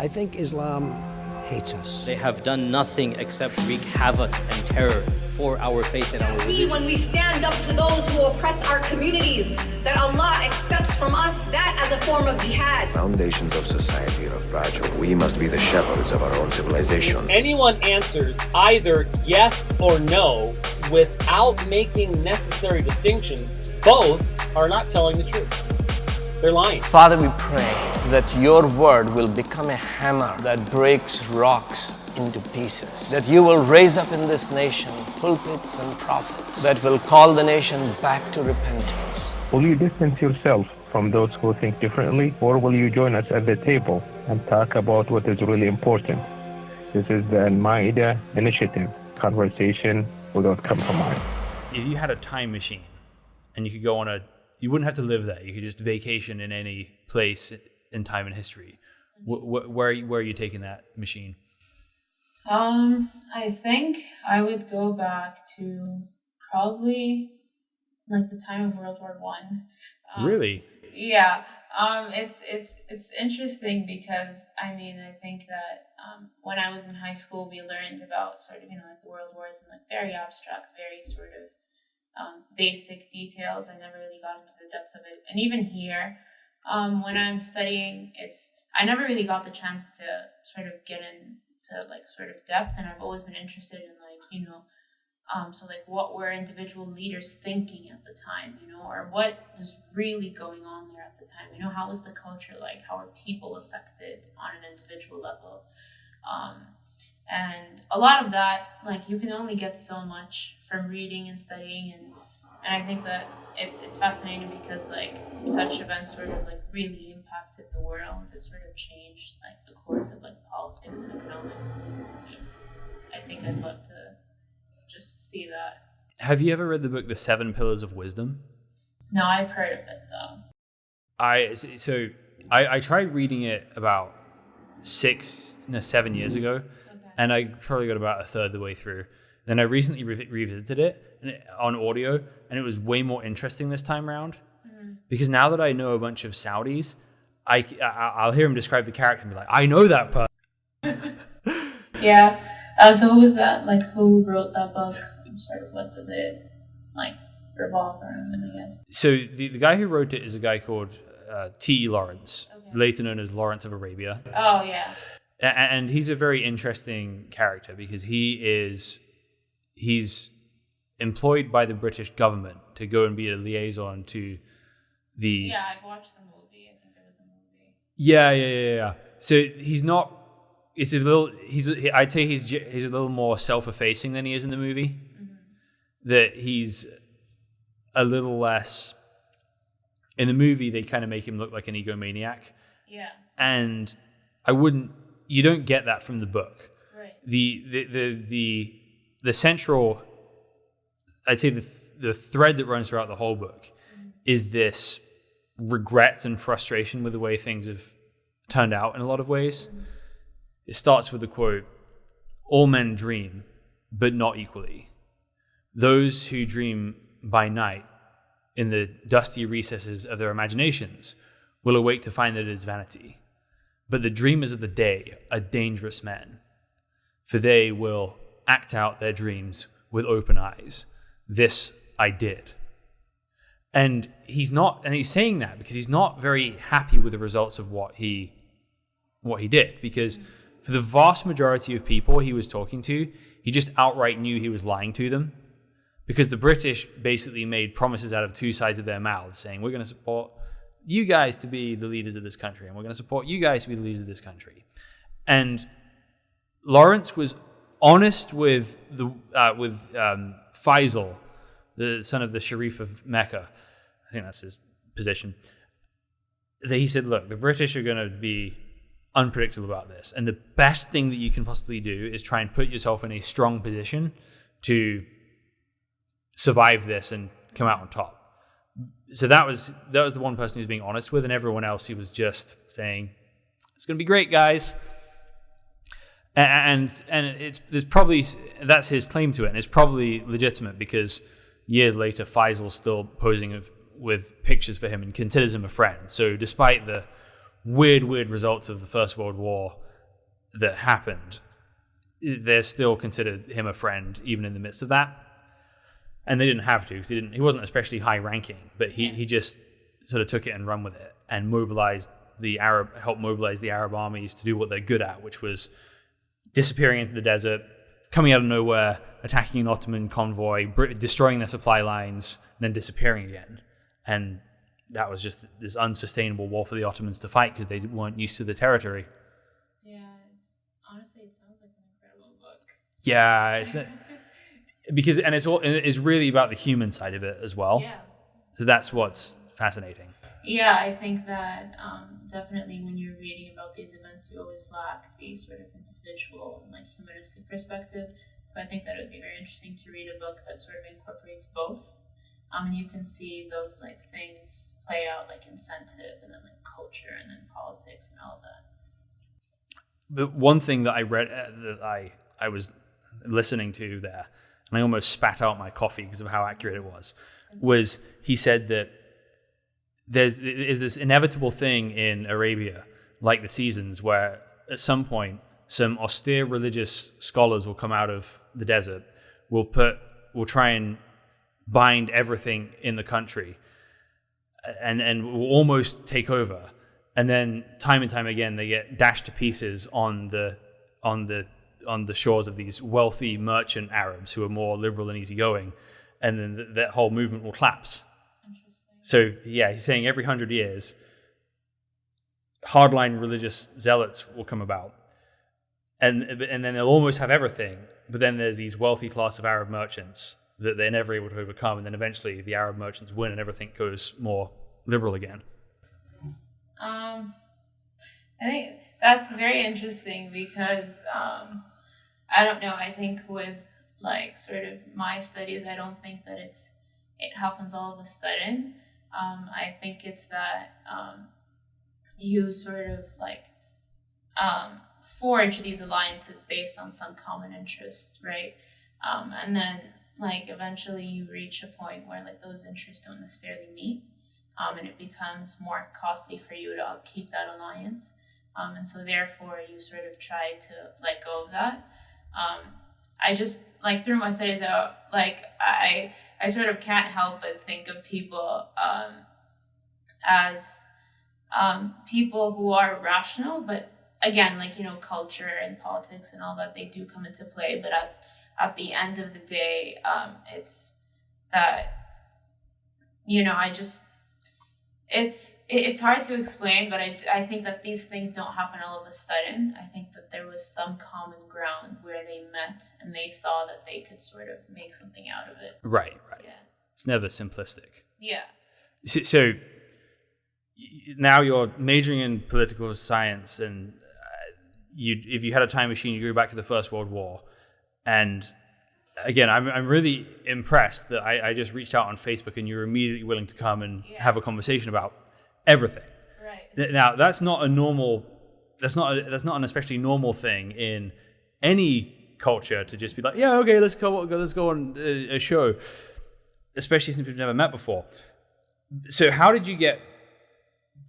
I think Islam hates us. They have done nothing except wreak havoc and terror for our faith and our religion. When we stand up to those who oppress our communities, that Allah accepts from us that as a form of jihad. Foundations of society are fragile. We must be the shepherds of our own civilization. Anyone answers either yes or no without making necessary distinctions, both are not telling the truth. They're lying. Father, we pray that your word will become a hammer that breaks rocks into pieces. That you will raise up in this nation pulpits and prophets that will call the nation back to repentance. Will you distance yourself from those who think differently, or will you join us at the table and talk about what is really important? This is the Al-Ma'idah initiative, conversation without compromise. If you had a time machine and you could go on you wouldn't have to live there. You could just vacation in any place in time and history. Where are you taking that machine? I think I would go back to probably like the time of World War One. Really? Yeah. It's interesting because I think that when I was in high school, we learned about sort of like the world wars and like very abstract, very sort of basic details. I never really got into the depth of it. And even here, when I'm studying, I never really got the chance to sort of get into like sort of depth. And I've always been interested in so like what were individual leaders thinking at the time, or what was really going on there at the time? How was the culture like? How are people affected on an individual level? And a lot of that, like, you can only get so much from reading and studying, and I think that it's fascinating because like such events sort of like really impacted the world. It sort of changed like the course of like politics and economics. I think I'd love to just see that. Have you ever read the book The 7 Pillars of Wisdom? No, I've heard of it though. I tried reading it about 7 years ago. And I probably got about a third of the way through. Then I recently revisited it on audio, and it was way more interesting this time around. Mm-hmm. Because now that I know a bunch of Saudis, I'll hear him describe the character and be like, I know that person. Yeah. So who was that? Like, who wrote that book? Sort of what does it, like, revolve around, I guess? So the guy who wrote it is a guy called T.E. Lawrence, later known as Lawrence of Arabia. Oh, yeah. And he's a very interesting character because he's employed by the British government to go and be a liaison to the... Yeah, I've watched the movie. I think there was a movie. Yeah. So he's not... It's a little... I'd say he's a little more self-effacing than he is in the movie. Mm-hmm. That he's a little less... In the movie, they kind of make him look like an egomaniac. Yeah. And you don't get that from the book. Right. The central, I'd say the thread that runs throughout the whole book is this regret and frustration with the way things have turned out in a lot of ways. Mm-hmm. It starts with the quote, "All men dream, but not equally. Those who dream by night in the dusty recesses of their imaginations will awake to find that it is vanity. But the dreamers of the day are dangerous men, for they will act out their dreams with open eyes. This I did." And he's saying that because he's not very happy with the results of what he did. Because for the vast majority of people he was talking to, he just outright knew he was lying to them. Because the British basically made promises out of two sides of their mouths, saying, we're going to support you guys to be the leaders of this country, and we're going to support you guys to be the leaders of this country. And Lawrence was honest with Faisal, the son of the Sharif of Mecca. I think that's his position. That he said, look, the British are going to be unpredictable about this, and the best thing that you can possibly do is try and put yourself in a strong position to survive this and come out on top. So that was the one person he was being honest with, and everyone else he was just saying, "It's going to be great, guys." And that's his claim to it, and it's probably legitimate because years later, Faisal's still posing with pictures for him and considers him a friend. So despite the weird results of the First World War, that happened, they're still considered him a friend even in the midst of that. And they didn't have to, because he wasn't especially high ranking, but he just sort of took it and run with it and helped mobilize the Arab armies to do what they're good at, which was disappearing into the desert, coming out of nowhere, attacking an Ottoman convoy, destroying their supply lines, and then disappearing again. And that was just this unsustainable war for the Ottomans to fight because they weren't used to the territory. Yeah, honestly, it sounds like an incredible book. Yeah, it's really about the human side of it as well. Yeah. So that's what's fascinating. Yeah, I think that definitely when you're reading about these events, you always lack the sort of individual and like humanistic perspective. So I think that it would be very interesting to read a book that sort of incorporates both. And you can see those like things play out, like incentive and then like culture and then politics and all of that. The one thing that I read that I was listening to there, and I almost spat out my coffee because of how accurate it was he said that there's this inevitable thing in Arabia, like the seasons, where at some point some austere religious scholars will come out of the desert, will try and bind everything in the country, and will almost take over, and then time and time again they get dashed to pieces on the shores of these wealthy merchant Arabs who are more liberal and easygoing, and then that whole movement will collapse. So yeah, he's saying every 100 years, hardline religious zealots will come about, and then they'll almost have everything. But then there's these wealthy class of Arab merchants that they're never able to overcome, and then eventually the Arab merchants win, and everything goes more liberal again. I think that's very interesting because I don't know. I think with like sort of my studies, I don't think that it happens all of a sudden. I think it's that you sort of like forge these alliances based on some common interests, right? And then like eventually you reach a point where like those interests don't necessarily meet, and it becomes more costly for you to upkeep that alliance. And so therefore you sort of try to let go of that. I just like through my studies out, like I sort of can't help but think of people as people who are rational, but again, like, you know, culture and politics and all that, they do come into play. But at the end of the day, it's that, you know, it's hard to explain, but I think that these things don't happen all of a sudden. I think that there was some common ground where they met and they saw that they could sort of make something out of it. Right. Yeah. It's never simplistic. Yeah. So now you're majoring in political science, and if you had a time machine, you go back to the First World War. And again, I'm really impressed that I just reached out on Facebook and you're immediately willing to come and have a conversation about everything. Right. Now, that's not an especially normal thing in any culture to just be like, yeah, okay, let's go on a show, especially since we've never met before. So how did you get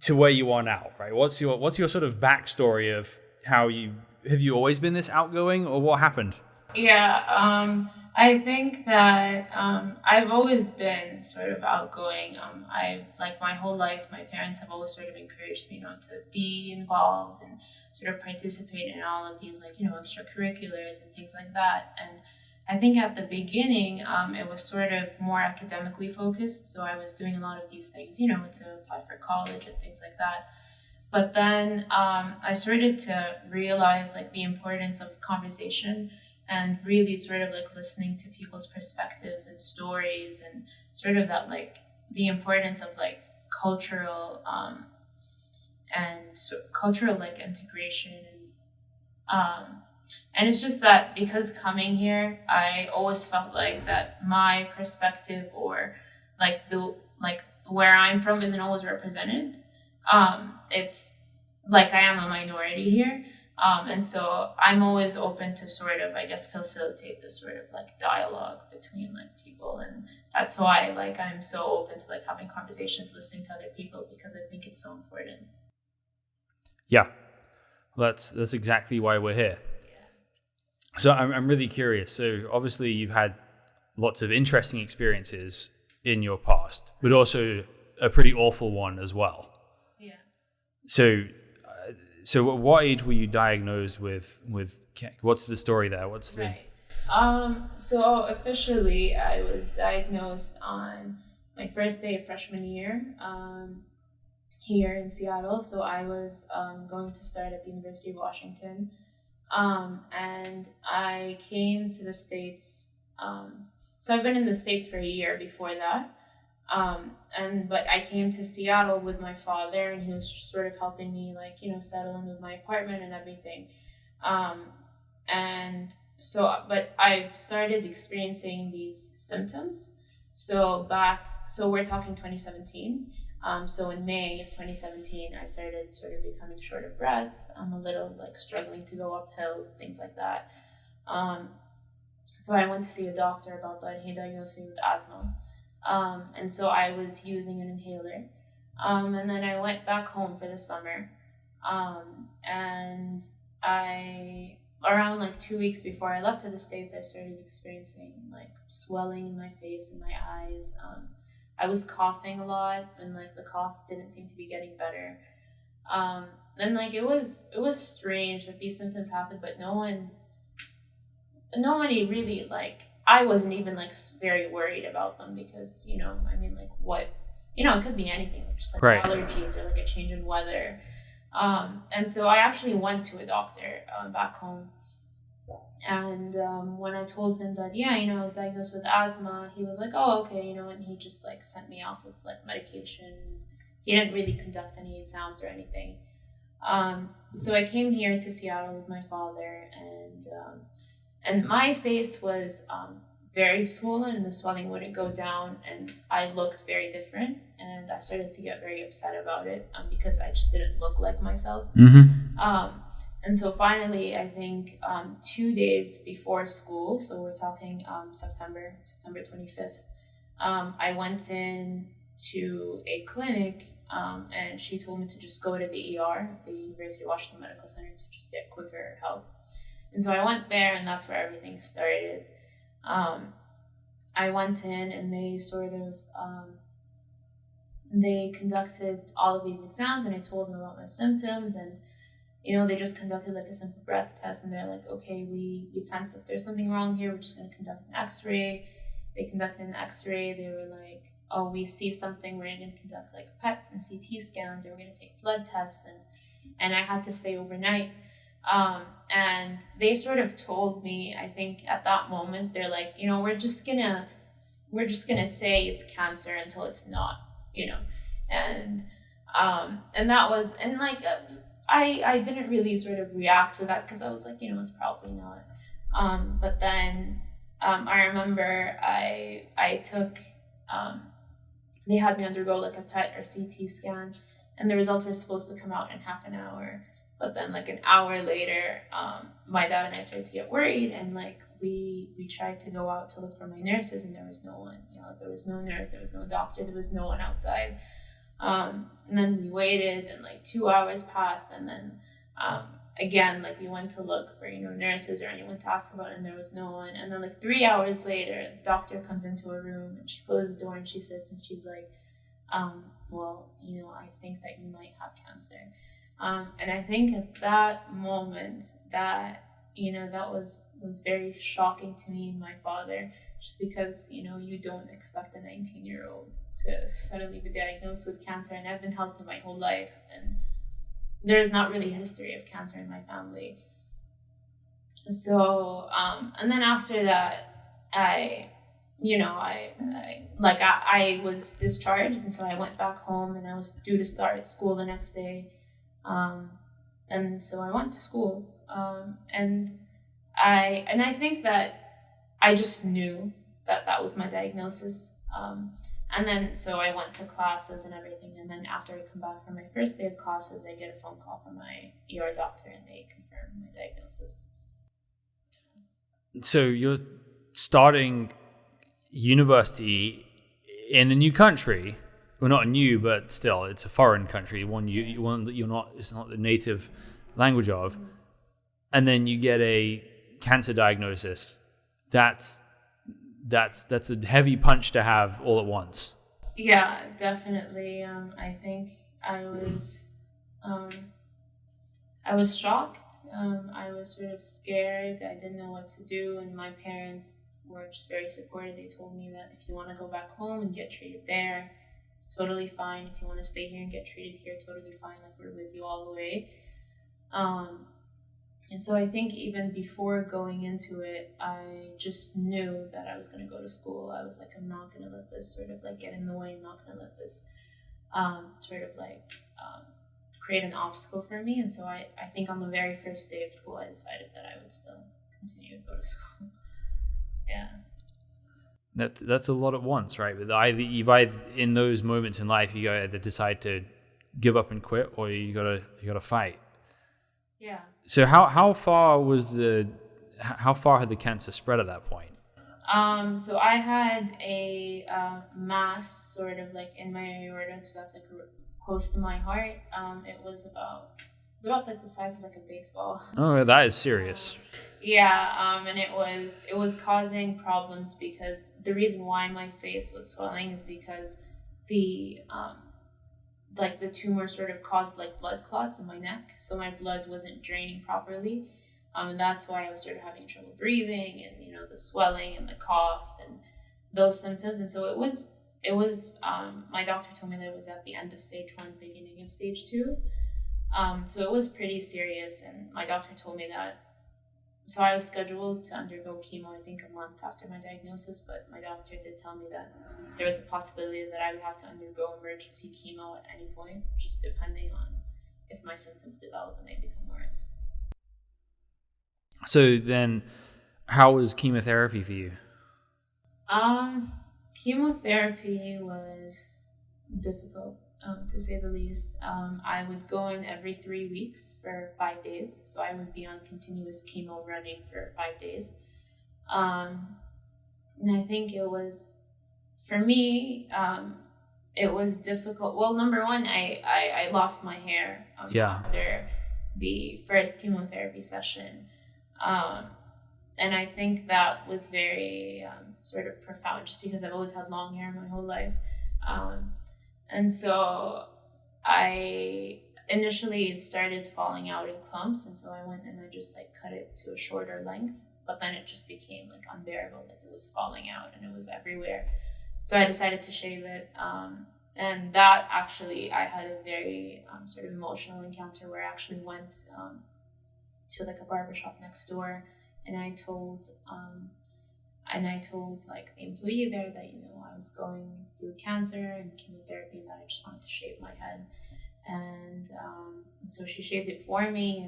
to where you are now, right? What's your sort of backstory of have you always been this outgoing, or what happened? Yeah, I think that I've always been sort of outgoing. I've like my whole life, my parents have always sort of encouraged me not to be involved and sort of participate in all of these like, you know, extracurriculars and things like that. And I think at the beginning, it was sort of more academically focused. So I was doing a lot of these things, you know, to apply for college and things like that. But then I started to realize like the importance of conversation and really sort of like listening to people's perspectives and stories, and sort of that like the importance of like cultural like integration, and it's just that because coming here, I always felt like that my perspective or like the like where I'm from isn't always represented. It's like I am a minority here. And so I'm always open to sort of, I guess, facilitate this sort of like dialogue between like people. And that's why like I'm so open to like having conversations, listening to other people, because I think it's so important. Yeah. That's exactly why we're here. So I'm really curious. So obviously you've had lots of interesting experiences in your past, but also a pretty awful one as well. Yeah. So at what age were you diagnosed with what's the story there? What's the... Right. So officially I was diagnosed on my first day of freshman year here in Seattle. So I was going to start at the University of Washington. And I came to the States. So I've been in the States for a year before that. But I came to Seattle with my father, and he was just sort of helping me, settle in with my apartment and everything. But I've started experiencing these symptoms. So we're talking 2017. So in May of 2017, I started sort of becoming short of breath. I'm a little struggling to go uphill, things like that. So I went to see a doctor about that, and he diagnosed me with asthma. And so I was using an inhaler. And then I went back home for the summer. And around 2 weeks before I left to the States, I started experiencing swelling in my face and my eyes. I was coughing a lot, and the cough didn't seem to be getting better. And it was strange that these symptoms happened, but nobody really I wasn't even very worried about them because what it could be anything, just right. Allergies or a change in weather. And so I actually went to a doctor back home. And when I told him that, I was diagnosed with asthma, he was like, oh, okay, and he just sent me off with medication. He didn't really conduct any exams or anything. So I came here to Seattle with my father, and my face was very swollen, and the swelling wouldn't go down, and I looked very different, and I started to get very upset about it because I just didn't look like myself. Mm-hmm. And so finally, I think 2 days before school, so we're talking September 25th, I went in to a clinic, and she told me to just go to the ER, the University of Washington Medical Center, to just get quicker help. And so I went there, and that's where everything started. I went in, and they sort of, they conducted all of these exams, and I told them about my symptoms, and they just conducted a simple breath test, and they're like, okay, we sense that there's something wrong here. We're just going to conduct an x-ray. They conducted an x-ray. They were like, oh, we see something. We're going to conduct PET and CT scans. They were going to take blood tests, and I had to stay overnight. And they sort of told me, I think at that moment, they're like, we're just gonna say it's cancer until it's not, and that was, and I didn't really sort of react with that because I was like, it's probably not. But then I remember I took, they had me undergo a PET or CT scan, and the results were supposed to come out in half an hour. But then an hour later, my dad and I started to get worried, and we tried to go out to look for my nurses, and there was no one. There was no nurse, there was no doctor, there was no one outside. And then we waited, and 2 hours passed, and then again, we went to look for nurses or anyone to ask about, and there was no one. And then 3 hours later, the doctor comes into a room, and she closes the door, and she sits, and she's like, well, I think that you might have cancer. And I think at that moment that was very shocking to me and my father, just because you don't expect a 19-year-old to suddenly be diagnosed with cancer, and I've been healthy my whole life, and there's not really a history of cancer in my family. So and then after that, I was discharged, and so I went back home, and I was due to start school the next day. And so I went to school, and I think that I just knew that was my diagnosis. And then so I went to classes and everything, and then after I come back from my first day of classes, I get a phone call from my ER doctor, and they confirm my diagnosis. So you're starting university in a new country. Well, not new, but still, it's a foreign country. One that you're not. It's not the native language of, and then you get a cancer diagnosis. That's a heavy punch to have all at once. Yeah, definitely. I think I was shocked. I was sort of scared. I didn't know what to do, and my parents were just very supportive. They told me that if you want to go back home and get treated there, totally fine. If you want to stay here and get treated here, totally fine. Like, we're with you all the way. And so I think even before going into it, I just knew that I was going to go to school. I was like, I'm not going to let this sort of like get in the way. I'm not going to let this create an obstacle for me. And so I think on the very first day of school, I decided that I would still continue to go to school. Yeah. That's a lot at once, right? But either in those moments in life, you either decide to give up and quit, or you gotta fight. Yeah. So how far had the cancer spread at that point? So I had a mass sort of like in my aorta, so that's like close to my heart. It was about like the size of like a baseball. Oh, that is serious. And it was causing problems because the reason why my face was swelling is because the tumor sort of caused like blood clots in my neck, so my blood wasn't draining properly, and that's why I was sort of having trouble breathing, and the swelling and the cough and those symptoms. And so it was my doctor told me that it was at the end of stage 1, beginning of stage 2. So it was pretty serious, and my doctor told me that. So I was scheduled to undergo chemo, I think a month after my diagnosis, but my doctor did tell me that there was a possibility that I would have to undergo emergency chemo at any point, just depending on if my symptoms develop and they become worse. So then, how was chemotherapy for you? Chemotherapy was difficult, to say the least. I would go in every 3 weeks for 5 days, so I would be on continuous chemo running for 5 days. And I think it was, for me, it was difficult. Well, number one, I lost my hair after the first chemotherapy session. And I think that was very sort of profound, just because I've always had long hair my whole life. And so initially it started falling out in clumps, and so I went and I just like cut it to a shorter length, but then it just became like unbearable, like it was falling out and it was everywhere. So I decided to shave it. And that actually, I had a very sort of emotional encounter where I actually went to like a barbershop next door, and I told like the employee there that I was going through cancer and chemotherapy, and that I just wanted to shave my head, and so she shaved it for me,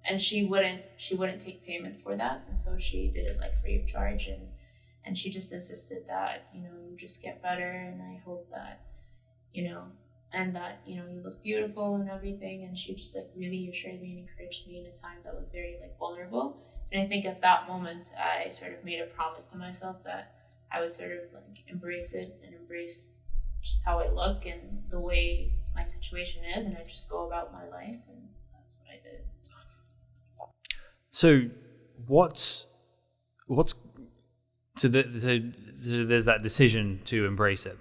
and she wouldn't take payment for that, and so she did it like free of charge, and she just insisted that you just get better, and I hope that and that you look beautiful and everything, and she just like really assured me and encouraged me in a time that was very like vulnerable. And I think at that moment I sort of made a promise to myself that I would sort of like embrace it and embrace just how I look and the way my situation is, and I just go about my life, and that's what I did. So there's that decision to embrace it,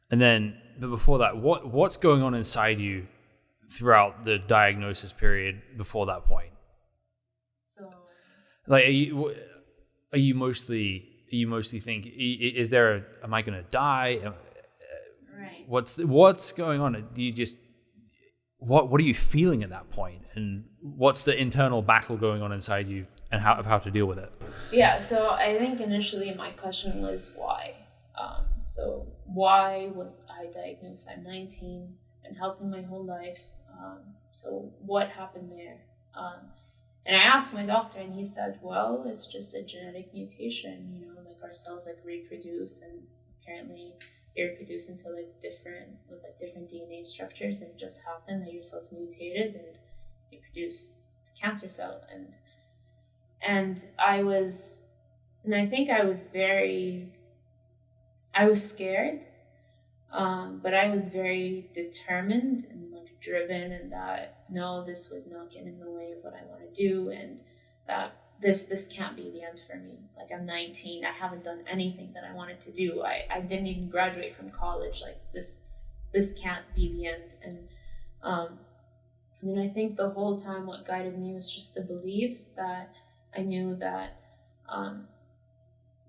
and then but before that, what's going on inside you throughout the diagnosis period before that point? So, like, are you mostly think, am I going to die? right. What's going on? Do you just what are you feeling at that point, and what's the internal battle going on inside you, and how to deal with it? Yeah, so I think initially my question was why. So why was I diagnosed? I'm 19 and healthy my whole life. So what happened there? And I asked my doctor, and he said, well, it's just a genetic mutation, like our cells like reproduce, and apparently they reproduce into with different DNA structures, and it just happened that your cells mutated and you produce a cancer cell. And I think I was scared, but I was very determined and like driven, and that no, this would not get in the way of what I want to do, and that this can't be the end for me. Like, I'm 19, I haven't done anything that I wanted to do. I didn't even graduate from college. Like, this can't be the end. And I think the whole time what guided me was just the belief that I knew that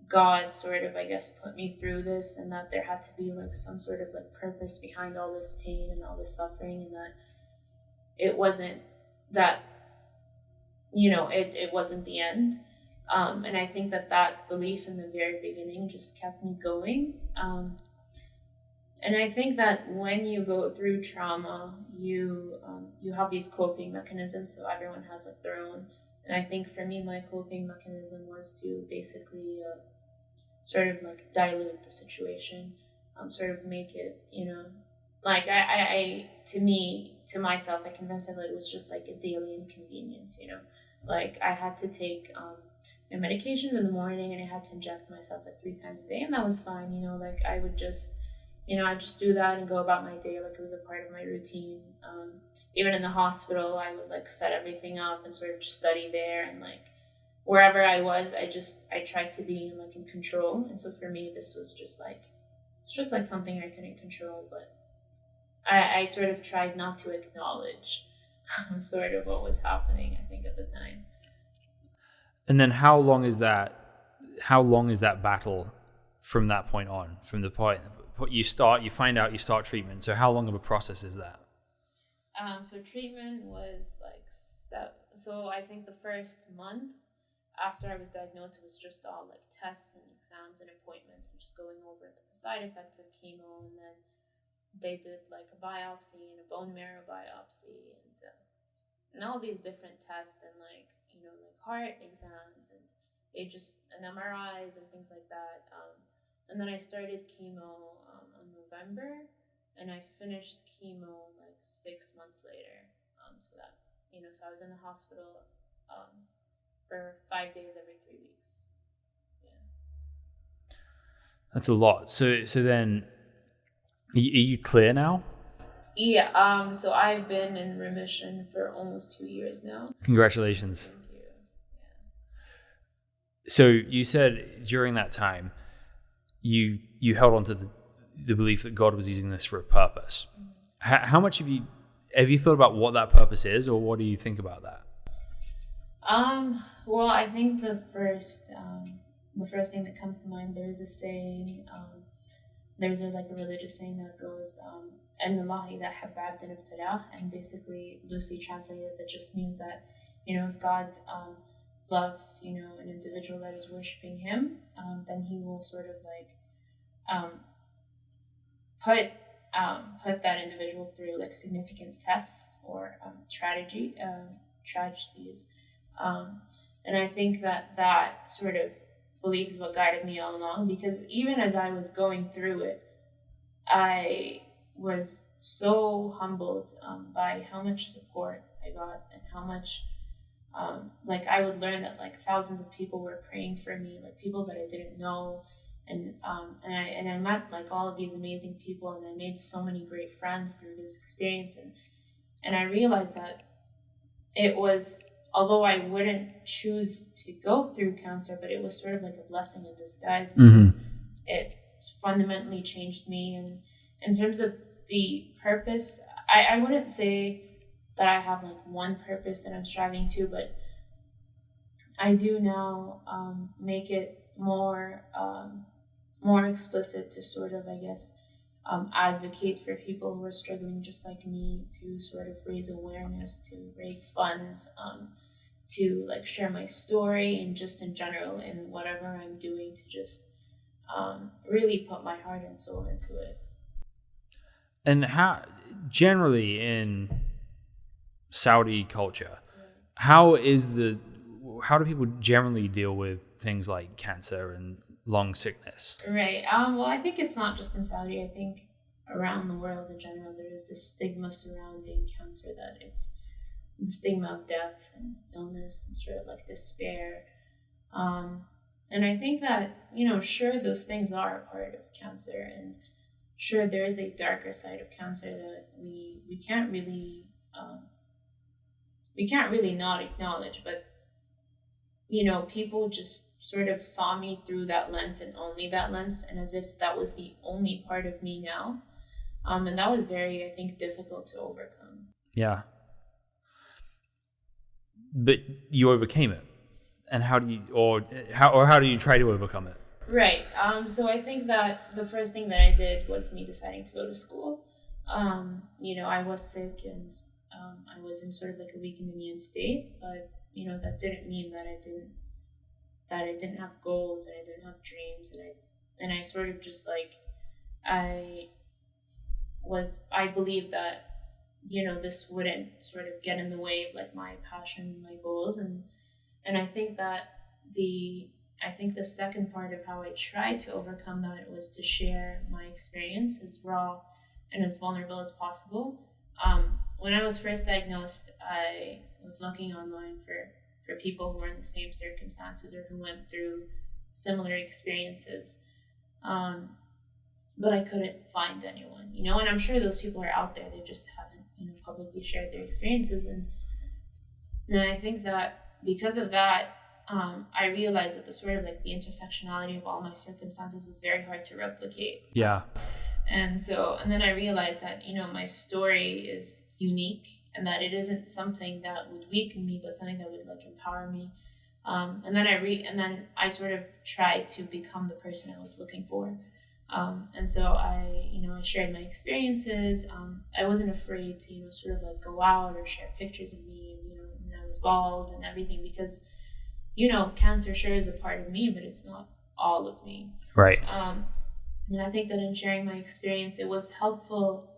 God sort of, I guess, put me through this, and that there had to be like some sort of like purpose behind all this pain and all this suffering, and that it wasn't that, it wasn't the end. And I think that belief in the very beginning just kept me going. And I think that when you go through trauma, you have these coping mechanisms. So everyone has like their own. And I think for me, my coping mechanism was to basically sort of like dilute the situation, sort of make it, like to myself, I convinced myself that it was just like a daily inconvenience, like I had to take my medications in the morning, and I had to inject myself like 3 times a day, and that was fine, like I would just, I'd just do that and go about my day like it was a part of my routine. Even in the hospital, I would like set everything up and sort of just study there, and like wherever I was, I tried to be like in control. And so for me, this was just like something I couldn't control, but I sort of tried not to acknowledge sort of what was happening, I think, at the time. And then how long is that battle from that point on, from the point you find out, you start treatment? So how long of a process is that? So treatment was like so I think the first month after I was diagnosed, it was just all like tests and exams and appointments and just going over the side effects of chemo. And then they did like a biopsy and a bone marrow biopsy and all these different tests and like heart exams and MRIs and things like that. And then I started chemo in November, and I finished chemo like 6 months later. So that so I was in the hospital for 5 days every 3 weeks. Yeah. That's a lot. So then, are you clear now? Yeah. So I've been in remission for almost 2 years now. Congratulations. Thank you. Yeah. So you said during that time, you held on to the belief that God was using this for a purpose. Mm-hmm. How much have you thought about what that purpose is, or what do you think about that? Well, I think the first thing that comes to mind, there is a saying, there's a religious saying that goes, "En Allah idha habba abdan ibtalah," and basically loosely translated, that just means that, if God loves, an individual that is worshiping him, then he will sort of put that individual through like significant tests or tragedies. And I think that sort of belief is what guided me all along, because even as I was going through it, I was so humbled by how much support I got, and how much I would learn that like thousands of people were praying for me, like people that I didn't know, and I met like all of these amazing people, and I made so many great friends through this experience, and I realized that it was, although I wouldn't choose to go through cancer, but it was sort of like a blessing in disguise, because it fundamentally changed me. And in terms of the purpose, I wouldn't say that I have like one purpose that I'm striving to, but I do now make it more explicit to sort of, I guess, advocate for people who are struggling just like me, to sort of raise awareness, to raise funds, to like share my story, and just in general in whatever I'm doing, to just really put my heart and soul into it. And how generally in Saudi culture, how do people generally deal with things like cancer and lung sickness? Right. Well, I think it's not just in Saudi. I think around the world in general, there is this stigma surrounding cancer, that it's the stigma of death and illness and sort of like despair. And I think that, sure, those things are a part of cancer, sure, there is a darker side of cancer that we can't really not acknowledge, but people just sort of saw me through that lens and only that lens, and as if that was the only part of me now. And that was very, I think, difficult to overcome. Yeah. But you overcame it. And how do you try to overcome it? Right. So I think that the first thing that I did was me deciding to go to school. I was sick, and I was in sort of like a weakened immune state, but that didn't mean that I didn't have goals and I didn't have dreams, and I sort of just like I believed that this wouldn't sort of get in the way of like my passion and my goals, and I think that the second part of how I tried to overcome that was to share my experience as raw and as vulnerable as possible. When I was first diagnosed, I was looking online for people who were in the same circumstances or who went through similar experiences. But I couldn't find anyone, and I'm sure those people are out there. They just haven't, publicly shared their experiences. And I think that because of that, I realized that the sort of like the intersectionality of all my circumstances was very hard to replicate. Yeah. And then I realized that, my story is unique, and that it isn't something that would weaken me, but something that would like empower me. And then I sort of tried to become the person I was looking for. And so I shared my experiences. I wasn't afraid to, sort of like go out or share pictures of me, and, when I was bald and everything, because, cancer sure is a part of me, but it's not all of me. Right. And I think that in sharing my experience, it was helpful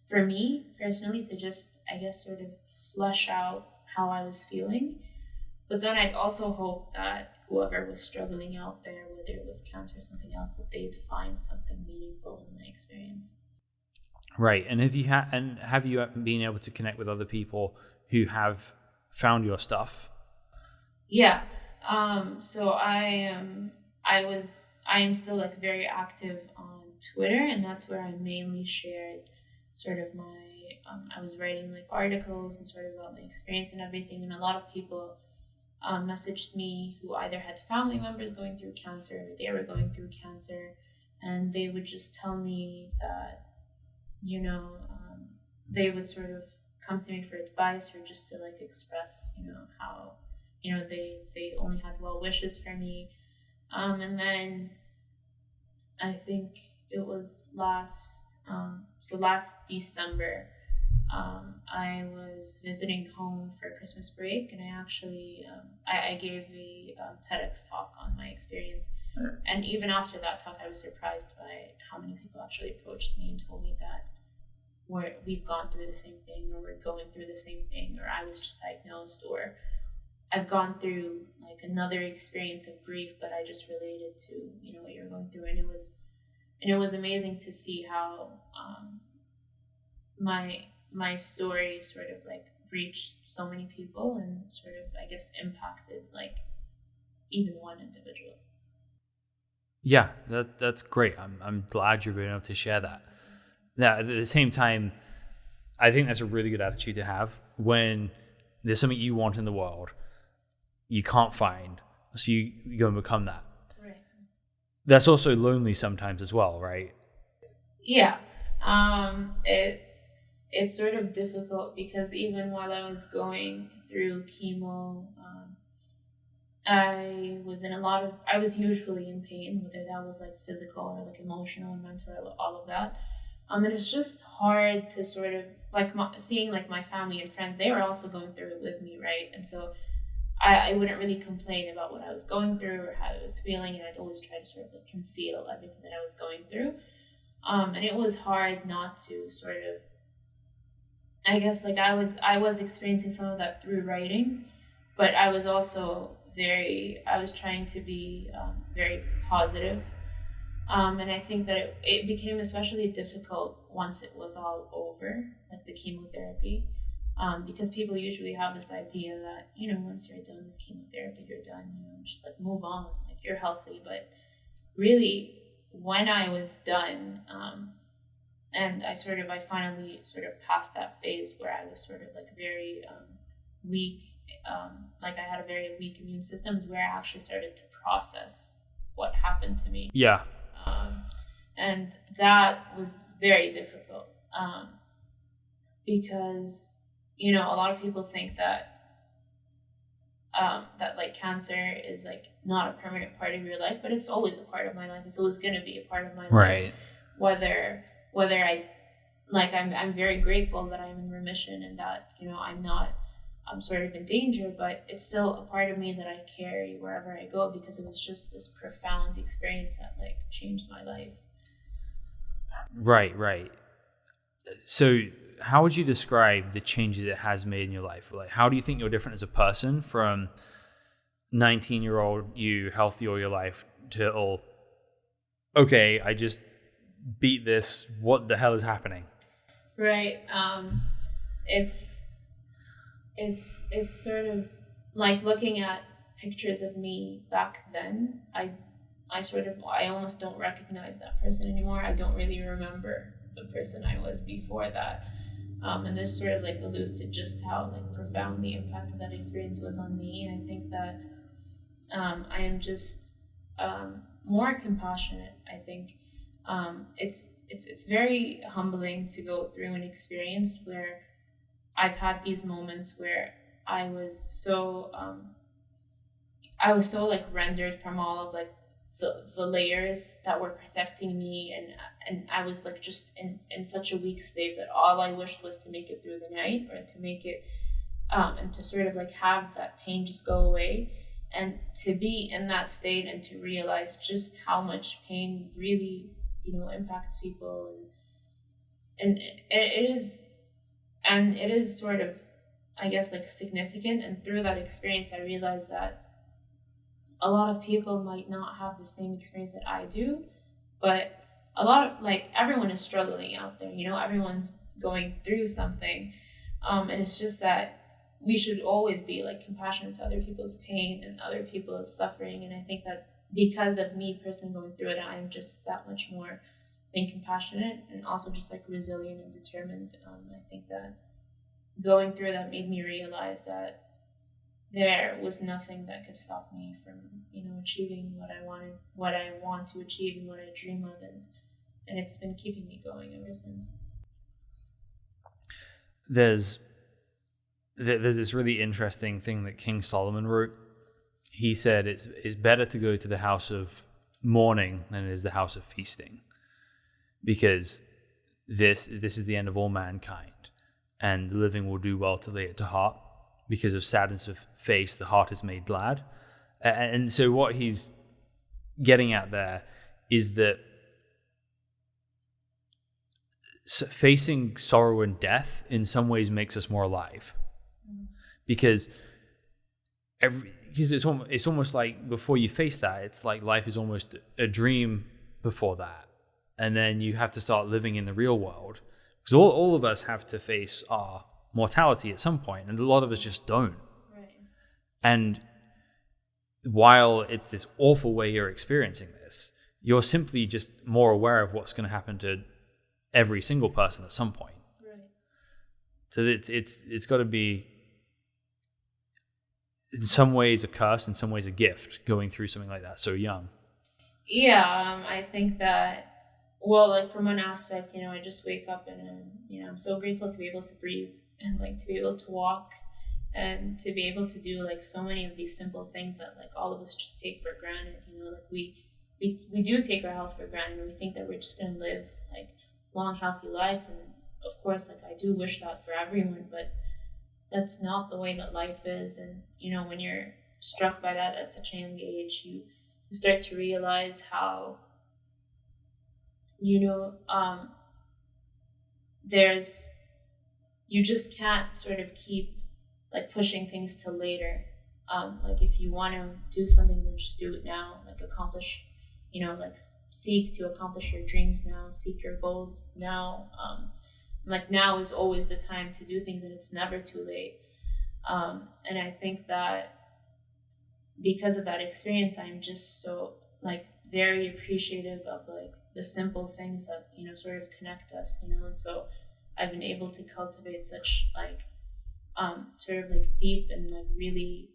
for me personally to just, I guess, sort of flush out how I was feeling. But then I'd also hope that whoever was struggling out there, whether it was cancer or something else, that they'd find something meaningful in my experience. Right. And have you been able to connect with other people who have found your stuff? Yeah. So I am still like very active on Twitter, and that's where I mainly shared sort of my, I was writing like articles and sort of about my experience and everything. And a lot of people messaged me who either had family members going through cancer or they were going through cancer, and they would just tell me that, they would sort of come to me for advice or just to like express, how, they only had well wishes for me. And then I think it was last December, I was visiting home for Christmas break, and I actually I gave a TEDx talk on my experience. And even after that talk, I was surprised by how many people actually approached me and told me that we've gone through the same thing, or we're going through the same thing, or I was just diagnosed, or I've gone through like another experience of grief, but I just related to what you're going through. And it was amazing to see how my story sort of like reached so many people and sort of, I guess, impacted like even one individual. Yeah, that's great. I'm glad you've been able to share that. Now, at the same time, I think that's a really good attitude to have when there's something you want in the world you can't find, so you go and become that. Right. That's also lonely sometimes as well, right? Yeah. It's sort of difficult because even while I was going through chemo, I was usually in pain, whether that was like physical or like emotional and mental, or all of that. And it's just hard to sort of like seeing like my family and friends, they were also going through it with me, right? And so I wouldn't really complain about what I was going through or how I was feeling, and I'd always try to sort of like conceal everything that I was going through. And it was hard not to sort of, I guess, like I was experiencing some of that through writing, but I was also I was trying to be very positive. And I think that it became especially difficult once it was all over, like the chemotherapy, because people usually have this idea that, once you're done with chemotherapy, you're done, just like move on, like you're healthy. But really, when I was done, and I finally sort of passed that phase where I was sort of like very weak, like I had a very weak immune system, is where I actually started to process what happened to me. Yeah. And that was very difficult, because, you know, a lot of people think that that like cancer is like not a permanent part of your life, but it's always a part of my life. It's always going to be a part of my life. Right. Whether I'm very grateful that I'm in remission and that, you know, I'm sort of in danger, but it's still a part of me that I carry wherever I go, because it was just this profound experience that like changed my life. Right. So how would you describe the changes it has made in your life? Like, how do you think you're different as a person from 19-year-old you, healthy all your life, to, okay, I just beat this. What the hell is happening? Right. It's sort of like looking at pictures of me back then. I almost don't recognize that person anymore. I don't really remember the person I was before that. And this sort of like alludes to just how like profound the impact of that experience was on me. I think that I am just more compassionate. I think it's very humbling to go through an experience where I've had these moments where I was so like rendered from all of like the layers that were protecting me, and I was like just in such a weak state that all I wished was to make it through the night, or to make it and to sort of like have that pain just go away, and to be in that state and to realize just how much pain really, you know, impacts people, and it is sort of, I guess, like significant. And through that experience I realized that a lot of people might not have the same experience that I do, but a lot of like everyone is struggling out there, you know, everyone's going through something, and it's just that we should always be like compassionate to other people's pain and other people's suffering. And I think that because of me personally going through it, I'm just that much more being compassionate and also just like resilient and determined. I think that going through that made me realize that there was nothing that could stop me from, you know, achieving what I want to achieve and what I dream of, and it's been keeping me going ever since. There's this really interesting thing that King Solomon wrote. He said it's better to go to the house of mourning than it is the house of feasting, because this is the end of all mankind, and the living will do well to lay it to heart. Because of sadness of face, the heart is made glad. And so what he's getting at there is that facing sorrow and death in some ways makes us more alive. Because it's almost like before you face that, it's like life is almost a dream before that. And then you have to start living in the real world. Because all of us have to face our mortality at some point, and a lot of us just don't. Right. And while it's this awful way you're experiencing this, you're simply just more aware of what's going to happen to every single person at some point. Right. So it's got to be in some ways a curse, in some ways a gift, going through something like that so young. Yeah, I think that, well, like from one aspect, you know, I just wake up and you know, I'm so grateful to be able to breathe and like to be able to walk and to be able to do like so many of these simple things that like all of us just take for granted. You know, like we do take our health for granted, and we think that we're just going to live like long, healthy lives. And of course, like I do wish that for everyone, but that's not the way that life is. And, you know, when you're struck by that at such a young age, you start to realize how, you know, you just can't sort of keep like pushing things to later. Like if you want to do something, then just do it now. Like accomplish, you know, like seek to accomplish your dreams now, seek your goals now. Like now is always the time to do things, and it's never too late. And I think that because of that experience, I'm just so like very appreciative of like the simple things that, sort of connect us, and so I've been able to cultivate such like sort of like deep and like really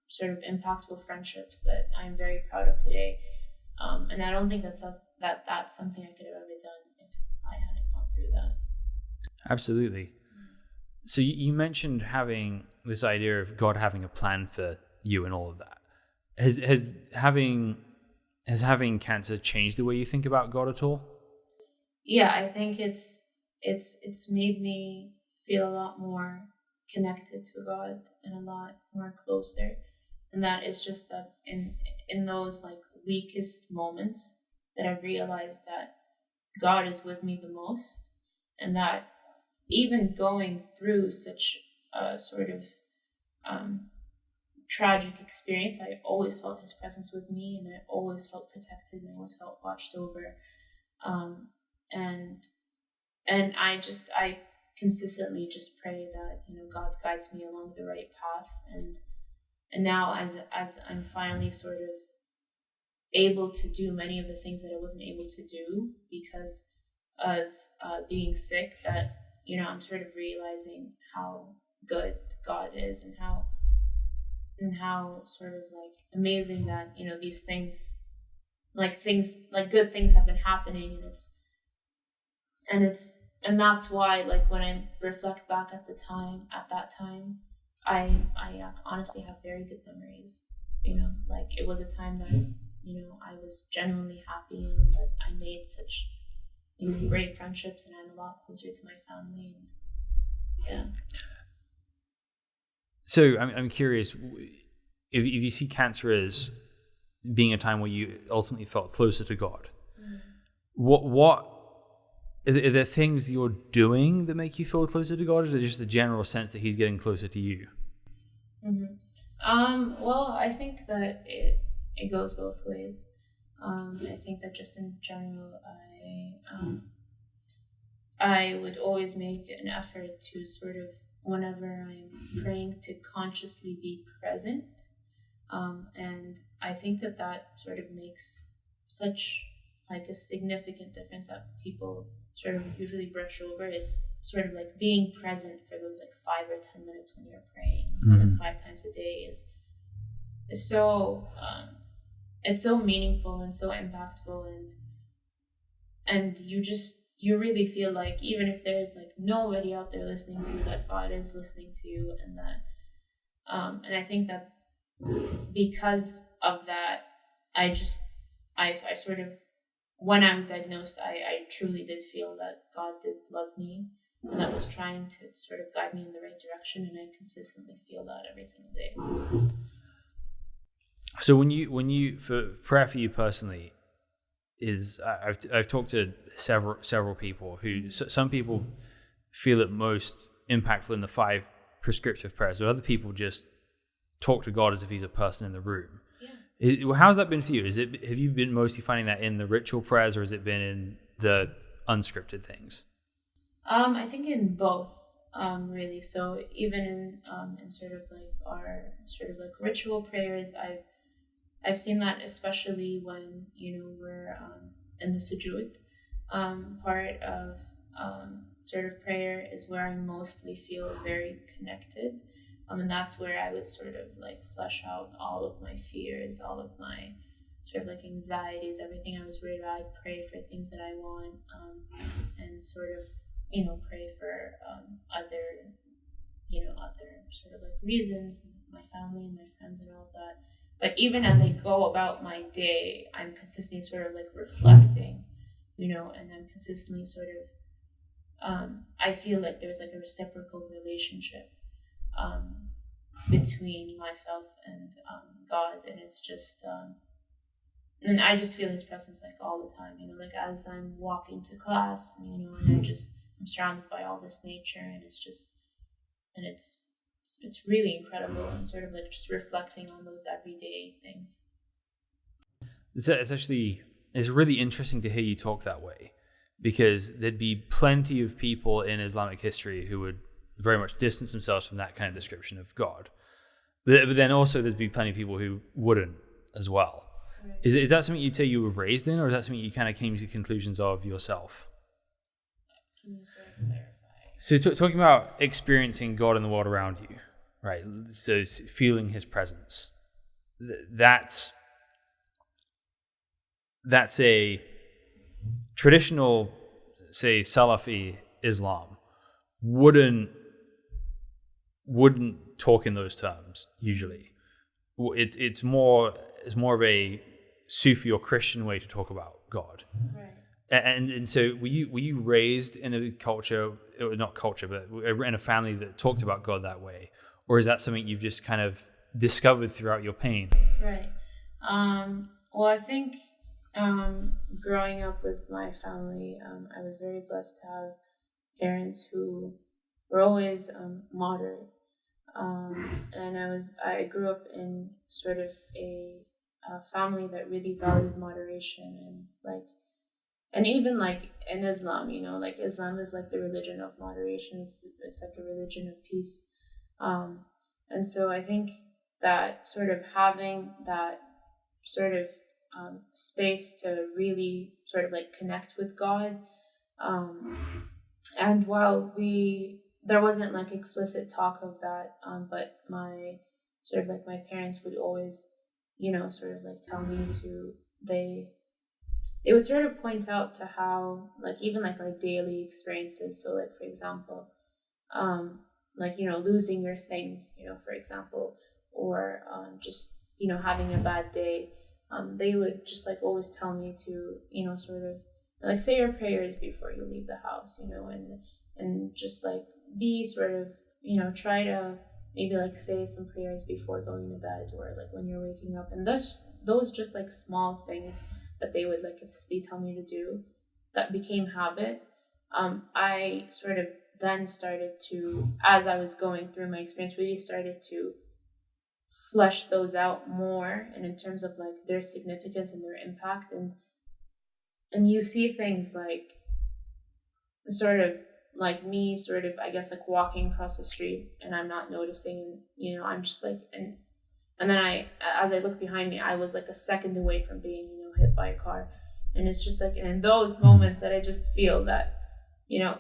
sort of impactful friendships that I'm very proud of today. And I don't think that's something I could have ever done if I hadn't gone through that. Absolutely. So you mentioned having this idea of God having a plan for you and all of that. Has having cancer changed the way you think about God at all? Yeah, I think it's made me feel a lot more connected to God and a lot more closer. And that is just that in those like weakest moments that I've realized that God is with me the most, and that even going through such a sort of tragic experience, I always felt his presence with me, and I always felt protected, and I always felt watched over. And I consistently just pray that, God guides me along the right path. And now as I'm finally sort of able to do many of the things that I wasn't able to do because of being sick, that, I'm sort of realizing how good God is, and how sort of like amazing that, these things like good things have been happening, and that's why, like, when I reflect back at that time, I honestly have very good memories. Like, it was a time that, I was genuinely happy, and that I made such, great friendships, and I'm a lot closer to my family. And yeah. So I'm curious, if you see cancer as being a time where you ultimately felt closer to God, what are there things you're doing that make you feel closer to God, or is it just the general sense that he's getting closer to you? Well, I think that it goes both ways. I think that just in general, I would always make an effort to sort of, whenever I'm praying, to consciously be present. And I think that sort of makes such like a significant difference that people sort of usually brush over. It's sort of like being present for those like 5 or 10 minutes when you're praying, like 5 times a day is so it's so meaningful and so impactful, and you really feel like, even if there's like nobody out there listening to you, that God is listening to you, and that and I think that because of that, I sort of, when I was diagnosed, I truly did feel that God did love me, and that was trying to sort of guide me in the right direction, and I consistently feel that every single day. So when you for prayer for you personally, is I've talked to several people who, some people feel it most impactful in the 5 prescriptive prayers, but other people just talk to God as if he's a person in the room. How's that been for you? Have you been mostly finding that in the ritual prayers, or has it been in the unscripted things? I think in both, really. So even in sort of like our sort of like ritual prayers, I've seen that, especially when, we're in the sujood. Part of sort of prayer is where I mostly feel very connected. And that's where I would sort of like flesh out all of my fears, all of my sort of like anxieties, everything I was worried about. I'd pray for things that I want, and sort of, pray for other sort of like reasons, my family and my friends and all that. But even as I go about my day, I'm consistently sort of like reflecting, and I'm consistently sort of, I feel like there's like a reciprocal relationship between myself and God, and it's just and I just feel his presence like all the time, like as I'm walking to class, and I'm surrounded by all this nature, and it's really incredible, and sort of like just reflecting on those everyday things. It's really interesting to hear you talk that way, because there'd be plenty of people in Islamic history who would very much distance themselves from that kind of description of God. But then also there'd be plenty of people who wouldn't as well. Right. Is that something you'd say you were raised in, or is that something you kind of came to conclusions of yourself? Can you sort of clarify? So talking about experiencing God in the world around you, right? So feeling His presence, that's a traditional, say, Salafi Islam wouldn't talk in those terms usually. It's more of a Sufi or Christian way to talk about God. Right. And so were you raised in a culture, or not culture, but in a family that talked about God that way? Or is that something you've just kind of discovered throughout your pain? Right. Well, I think growing up with my family, I was very blessed to have parents who were always moderate. And I grew up in sort of a family that really valued moderation and even like in Islam, like Islam is like the religion of moderation. It's like a religion of peace. And so I think that sort of having that sort of space to really sort of like connect with God. And while there wasn't like explicit talk of that, but my parents would always, sort of like tell me they would sort of point out to how like even like our daily experiences. So like, for example, losing your things, for example, or just, having a bad day. They would just like always tell me to, sort of like say your prayers before you leave the house, and just like be sort of, try to maybe like say some prayers before going to bed or like when you're waking up. And those just like small things that they would like consistently tell me to do that became habit. I sort of then started to, as I was going through my experience, really started to flesh those out more, and in terms of like their significance and their impact, and you see things like sort of like me sort of, I guess, like walking across the street and I'm not noticing, I'm just like, and then as I look behind me, I was like a second away from being, hit by a car. And it's just like in those moments that I just feel that,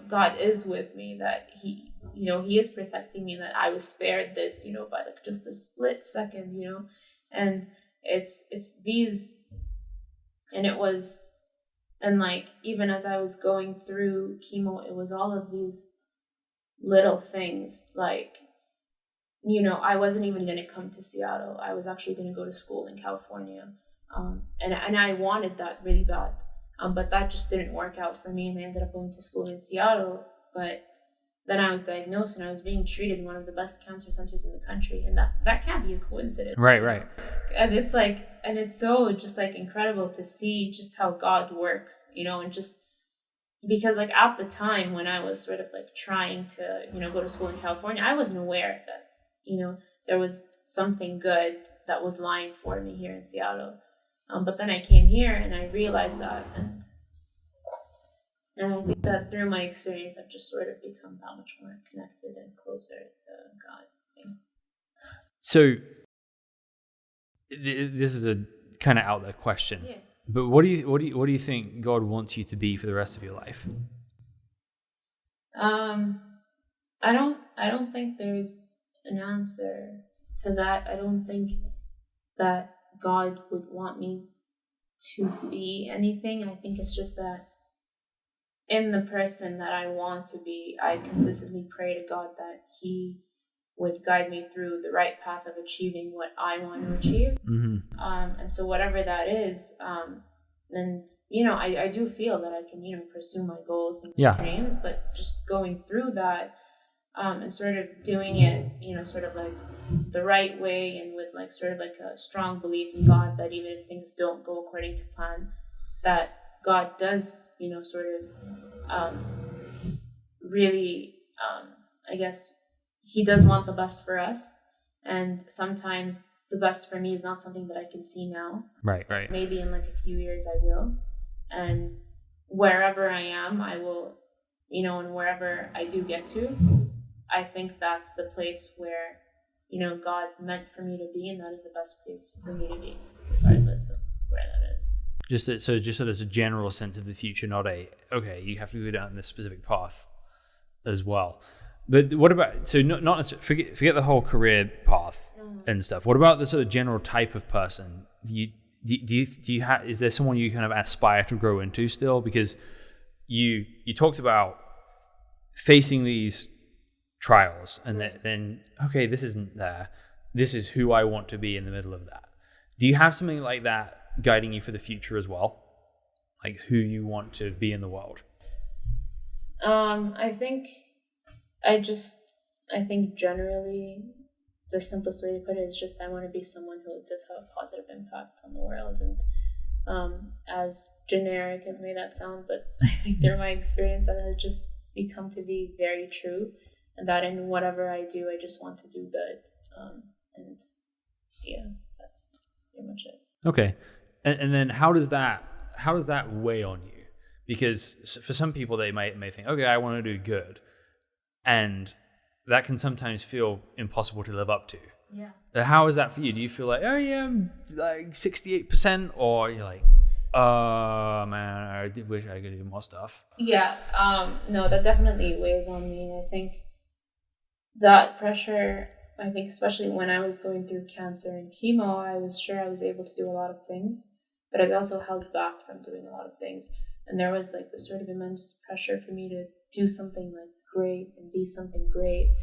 God is with me, that He is protecting me, that I was spared this, by like just a split second, and it's these, and it was, and like, even as I was going through chemo, it was all of these little things, like, I wasn't even going to come to Seattle. I was actually going to go to school in California. And I wanted that really bad. But that just didn't work out for me, and I ended up going to school in Seattle. But then I was diagnosed, and I was being treated in one of the best cancer centers in the country, and that can't be a coincidence. Right. And it's like, and it's so just like incredible to see just how God works, and just because like at the time when I was sort of like trying to, go to school in California, I wasn't aware that, there was something good that was lying for me here in Seattle. But then I came here and I realized that, and I think that through my experience, I've just sort of become that much more connected and closer to God. Yeah. So this is a kind of out there question, Yeah. but what do you think God wants you to be for the rest of your life? I don't think there's an answer to that. I don't think that God would want me to be anything. I think it's just that in the person that I want to be, I consistently pray to God that He would guide me through the right path of achieving what I want to achieve. Mm-hmm. And so whatever that is, and I do feel that I can pursue my goals and my dreams, but just going through that and sort of doing it sort of like the right way, and with like sort of like a strong belief in God, that even if things don't go according to plan, that God does sort of really I guess He does want the best for us, and sometimes the best for me is not something that I can see now. Right. Maybe in like a few years I will, and wherever I am, I will, and wherever I do get to, I think that's the place where, God meant for me to be, and that is the best place for me to be, regardless of where that is. Just so there's a general sense of the future, not okay, you have to go down this specific path as well. But what about, so not necessarily, forget the whole career path and stuff. What about the sort of general type of person? Do you have, is there someone you kind of aspire to grow into still? Because you talked about facing these trials and then, okay, this isn't there. This is who I want to be in the middle of that. Do you have something like that guiding you for the future as well? Like who you want to be in the world? I think generally the simplest way to put it is just I want to be someone who does have a positive impact on the world. And as generic as may that sound, but I think through my experience that has just become to be very true, and that in whatever I do, I just want to do good. And yeah, that's pretty much it. Okay. And then how does that weigh on you? Because for some people, they may think, okay, I want to do good. And that can sometimes feel impossible to live up to. Yeah. How is that for you? Do you feel like, oh yeah, I'm like 68%? Or you're like, oh man, I wish I could do more stuff? Yeah. No, that definitely weighs on me. I think that pressure, especially when I was going through cancer and chemo, I was sure I was able to do a lot of things, but I also held back from doing a lot of things. And there was like this sort of immense pressure for me to do something like great and be something great.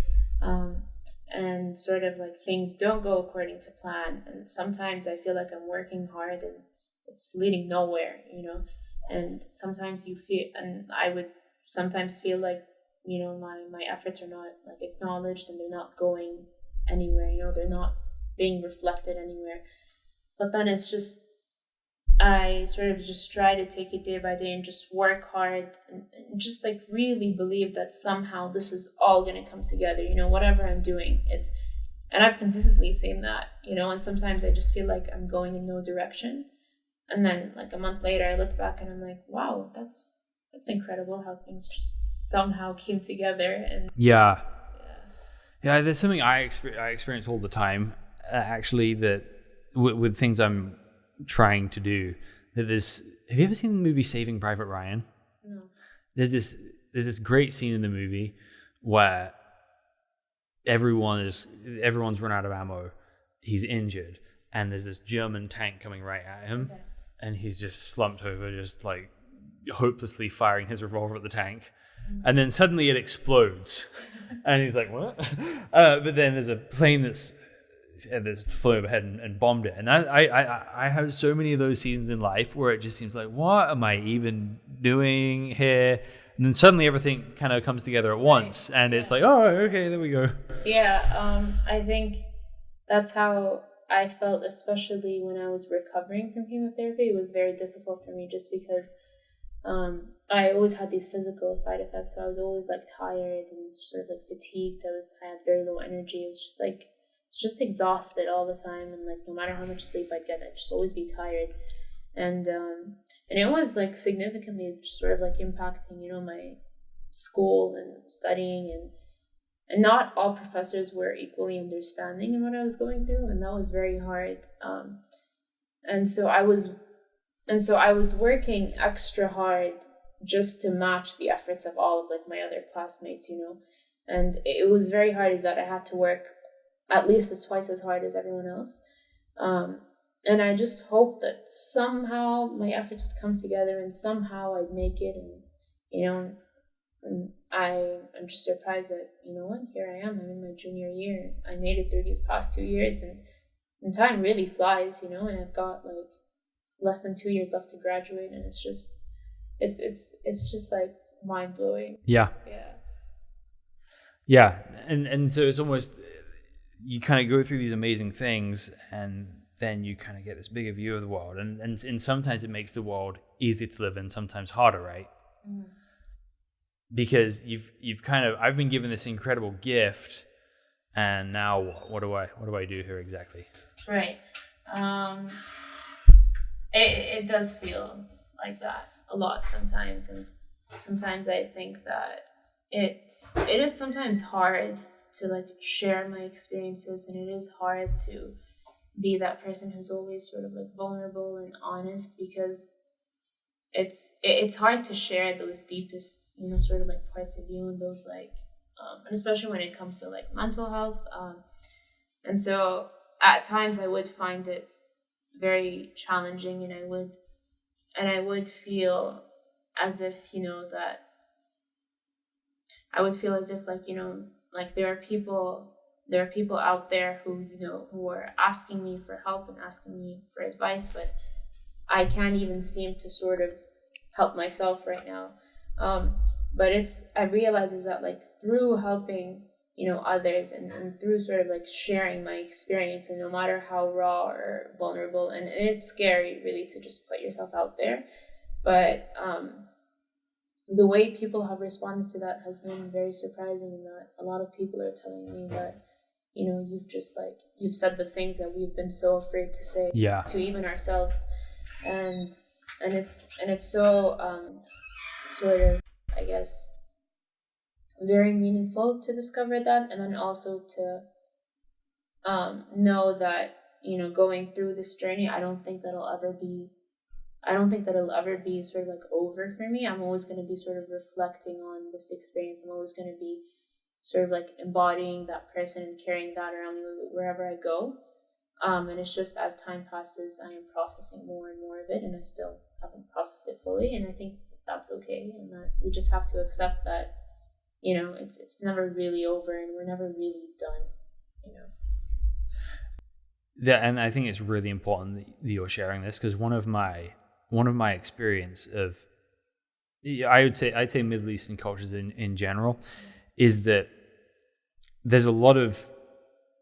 And sort of like things don't go according to plan. And sometimes I feel like I'm working hard and it's leading nowhere, and sometimes you feel, and I would sometimes feel like, my efforts are not like acknowledged and they're not going anywhere, they're not being reflected anywhere. But then it's just, I sort of just try to take it day by day and just work hard and just like really believe that somehow this is all going to come together, whatever I'm doing. And I've consistently seen that, and sometimes I just feel like I'm going in no direction. And then like a month later, I look back and I'm like, wow, that's incredible how things just somehow came together. And yeah, there's something I experience all the time, actually, that with things I'm trying to do, that have you ever seen the movie Saving Private Ryan? No. There's this great scene in the movie where everyone's run out of ammo, he's injured, and there's this German tank coming right at him. Okay. And he's just slumped over, just like hopelessly firing his revolver at the tank. And then suddenly it explodes. And he's like, what? But then there's a plane that's flew overhead and bombed it. And I have so many of those seasons in life where it just seems like, what am I even doing here? And then suddenly everything kind of comes together at once. And it's like, oh, okay, there we go. Yeah, I think that's how I felt, especially when I was recovering from chemotherapy. It was very difficult for me just because I always had these physical side effects. So I was always like tired and sort of like fatigued. I had very low energy. It was just exhausted all the time. And like, no matter how much sleep I'd get, I'd just always be tired. And it was like significantly just sort of like impacting, my school and studying, and not all professors were equally understanding in what I was going through, and that was very hard. And so I was working extra hard just to match the efforts of all of like my other classmates, and it was very hard, is that I had to work at least twice as hard as everyone else. And I just hoped that somehow my efforts would come together and somehow I'd make it. And, and I'm just surprised that, here I am. I'm in my junior year. I made it through these past 2 years, and time really flies, and I've got like less than 2 years left to graduate. And it's just like mind blowing. Yeah. Yeah. And so it's almost, you kind of go through these amazing things, and then you kind of get this bigger view of the world, and sometimes it makes the world easier to live in, sometimes harder, right? Mm. Because I've been given this incredible gift, and now what do I do here exactly? Right. It does feel like that a lot sometimes, and sometimes I think that it is sometimes hard to like share my experiences, and it is hard to be that person who's always sort of like vulnerable and honest, because it's hard to share those deepest, sort of like parts of you, and those like, and especially when it comes to like mental health. And so at times I would find it very challenging, and I would feel as if, that I would feel as if like, like there are people out there who are asking me for help and asking me for advice, but I can't even seem to sort of help myself right now. But I realize is that like through helping, others and through sort of like sharing my experience, and no matter how raw or vulnerable, and it's scary really to just put yourself out there, but the way people have responded to that has been very surprising, in that a lot of people are telling me that, you've said the things that we've been so afraid to say to even ourselves. And it's so sort of, I guess, very meaningful to discover that, and then also to know that, going through this journey, I don't think that it'll ever be sort of like over for me. I'm always going to be sort of reflecting on this experience. I'm always going to be sort of like embodying that person and carrying that around me wherever I go. And it's just as time passes, I am processing more and more of it, and I still haven't processed it fully. And I think that's okay, and that we just have to accept that, it's never really over, and we're never really done, And I think it's really important that you're sharing this, because one of my experience of, I'd say Middle Eastern cultures in general, is that there's a lot of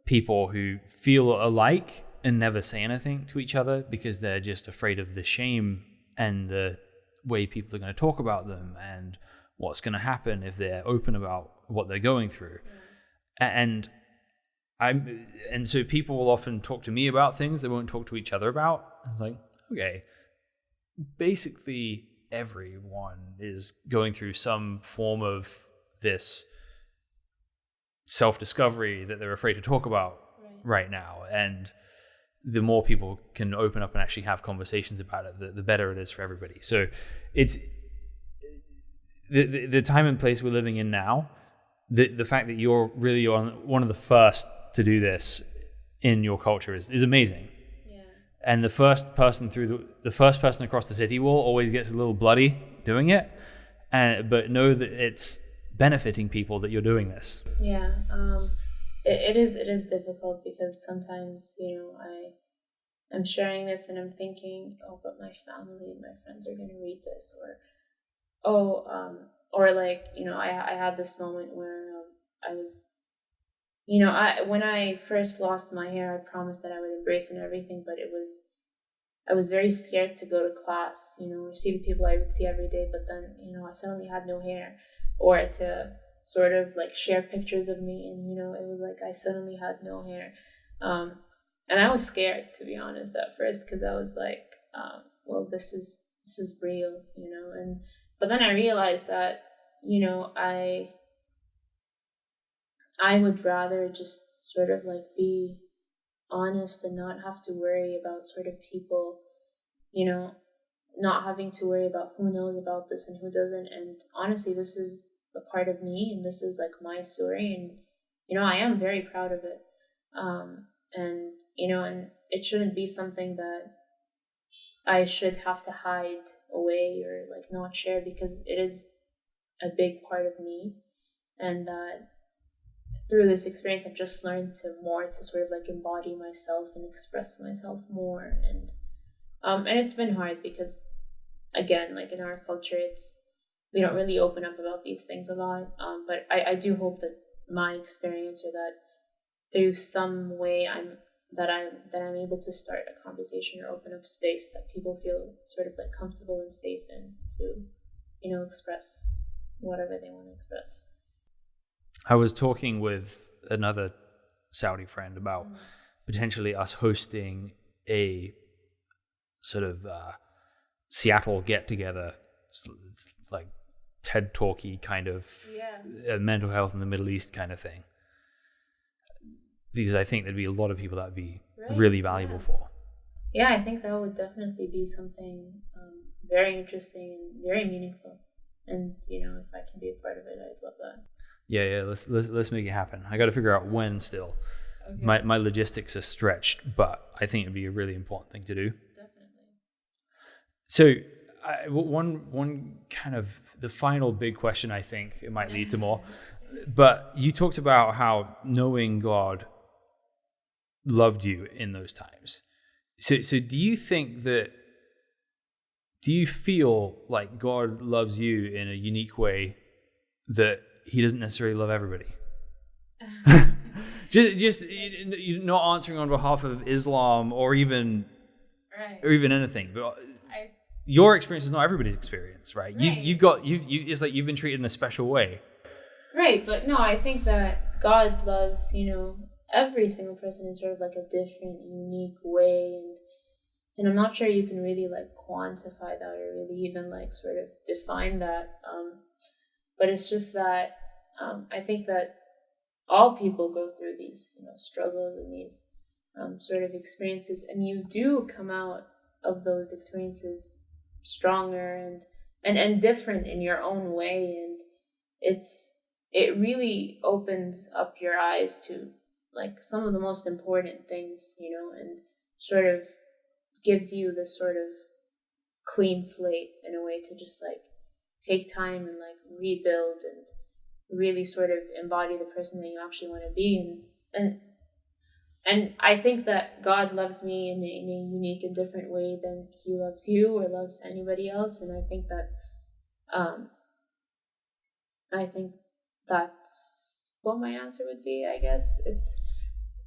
people who feel alike and never say anything to each other because they're just afraid of the shame and the way people are going to talk about them and what's going to happen if they're open about what they're going through. And so people will often talk to me about things they won't talk to each other about. It's like, okay, basically everyone is going through some form of this self-discovery that they're afraid to talk about right now. And the more people can open up and actually have conversations about it, the better it is for everybody. So it's the time and place we're living in now, the fact that you're really one of the first to do this in your culture is amazing. Yeah. And the first person across the city wall always gets a little bloody doing it, but know that it's benefiting people that you're doing this. Yeah, it is difficult, because sometimes I'm sharing this and I'm thinking, oh, but my family and my friends are going to read this, or like, I had this moment where I was, when I first lost my hair, I promised that I would embrace it and everything, but I was very scared to go to class, or see the people I would see every day, but then, I suddenly had no hair, or to sort of like share pictures of me, and, it was like I suddenly had no hair. And I was scared, to be honest, at first, because I was like, well, this is real, but then I realized that, I would rather just sort of like be honest and not have to worry about sort of people, not having to worry about who knows about this and who doesn't. And honestly, this is a part of me, and this is like my story, and, I am very proud of it. And it shouldn't be something that I should have to hide away or like not share, because it is a big part of me, and that through this experience I've just learned to sort of like embody myself and express myself more, and it's been hard because, again, like in our culture, we don't really open up about these things a lot, but I do hope that my experience, or that through some way I'm able to start a conversation or open up space that people feel sort of like comfortable and safe in to, express whatever they want to express. I was talking with another Saudi friend about potentially us hosting a sort of Seattle get-together, it's like TED Talky kind of mental health in the Middle East kind of thing. because I think there'd be a lot of people that'd be Right, really valuable for. Yeah, I think that would definitely be something very interesting and very meaningful. And if I can be a part of it, I'd love that. Yeah. Let's make it happen. I got to figure out when still. Okay. My logistics are stretched, but I think it'd be a really important thing to do. Definitely. So, one kind of the final big question, I think it might lead to more, but you talked about how knowing God loved you in those times. So do you feel like God loves you in a unique way that he doesn't necessarily love everybody? just you're not answering on behalf of Islam or even anything, but your experience is not everybody's experience, right? It's like you've been treated in a special way. Right, but no, I think that God loves, every single person in sort of like a different, unique way, and I'm not sure you can really like quantify that or really even like sort of define that. But it's just that I think that all people go through these, struggles and these sort of experiences, and you do come out of those experiences stronger and different in your own way, and it really opens up your eyes to like some of the most important things, and sort of gives you this sort of clean slate in a way to just like take time and like rebuild and really sort of embody the person that you actually want to be. And I think that God loves me in a unique and different way than he loves you or loves anybody else. And I think that's what my answer would be, I guess.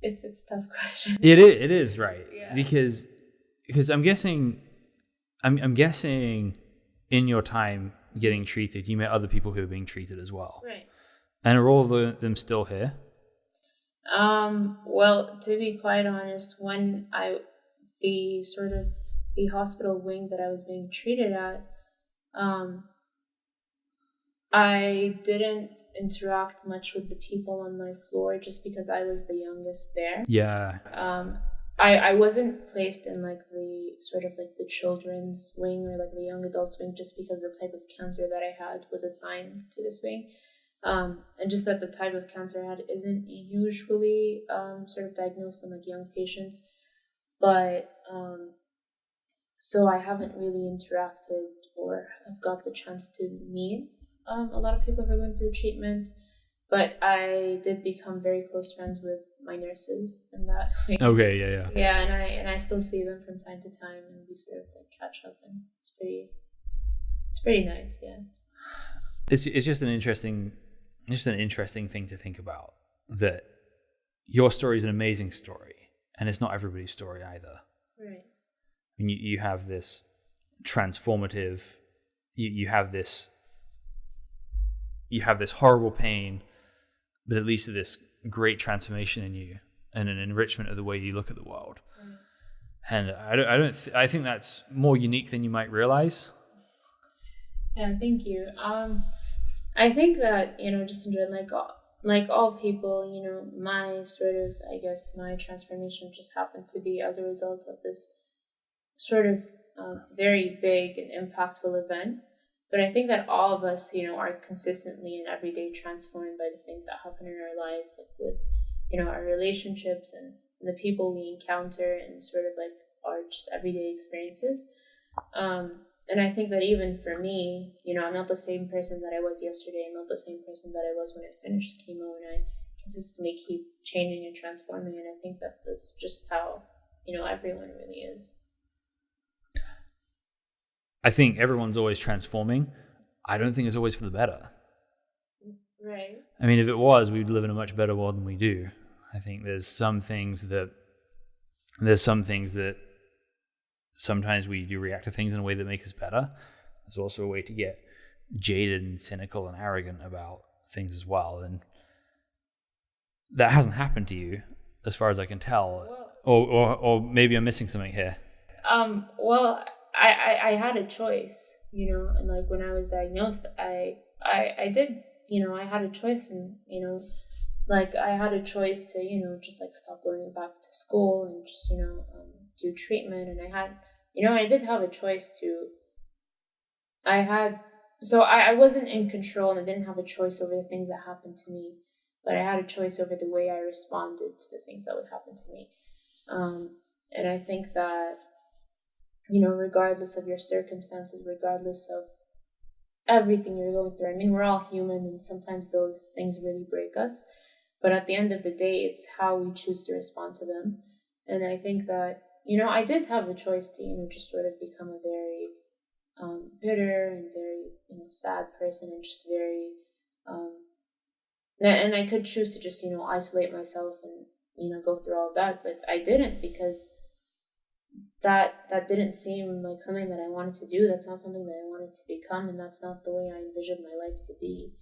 It's a tough question. It is right. Yeah. Because I'm guessing in your time getting treated, you met other people who are being treated as well. Right. And are all of them still here? Well, to be quite honest, when the hospital wing that I was being treated at, I didn't interact much with the people on my floor just because I was the youngest there. Yeah. I wasn't placed in like the sort of like the children's wing or like the young adults wing just because the type of cancer that I had was assigned to this wing. And just that the type of cancer I had isn't usually sort of diagnosed in like young patients. But so I haven't really interacted or have got the chance to meet a lot of people who are going through treatment. But I did become very close friends with my nurses in that way. Okay, yeah. Yeah, and I still see them from time to time, and we sort of like catch up, and it's pretty nice, yeah. It's just an interesting thing to think about, that your story is an amazing story, and it's not everybody's story either. Right. I mean, you have this transformative, you have this horrible pain, but at least this great transformation in you and an enrichment of the way you look at the world. Right. And I think that's more unique than you might realize. Yeah, thank you. I think that, just in general, like all people, my sort of, I guess, my transformation just happened to be as a result of this sort of very big and impactful event. But I think that all of us, are consistently and every day transformed by the things that happen in our lives, like with, our relationships and the people we encounter and sort of like our just everyday experiences. And I think that even for me, I'm not the same person that I was yesterday. I'm not the same person that I was when I finished chemo, and I consistently keep changing and transforming. And I think that that's just how, everyone really is. I think everyone's always transforming. I don't think it's always for the better. Right. I mean, if it was, we'd live in a much better world than we do. I think there's some things that sometimes we do react to things in a way that makes us better. There's also a way to get jaded and cynical and arrogant about things as well. And that hasn't happened to you, as far as I can tell. Or maybe I'm missing something here. Well, I had a choice, and like when I was diagnosed, I did, I had a choice, and like I had a choice to, just like stop going back to school and just, do treatment. And I did have a choice to, I wasn't in control and I didn't have a choice over the things that happened to me, but I had a choice over the way I responded to the things that would happen to me. And I think that, regardless of your circumstances, regardless of everything you're going through, I mean, we're all human and sometimes those things really break us. But at the end of the day, it's how we choose to respond to them. And I think that, I did have the choice to, just sort of become a very bitter and very, sad person and just very, and I could choose to just, isolate myself and, go through all of that. But I didn't, because that didn't seem like something that I wanted to do. That's not something that I wanted to become. And that's not the way I envisioned my life to be.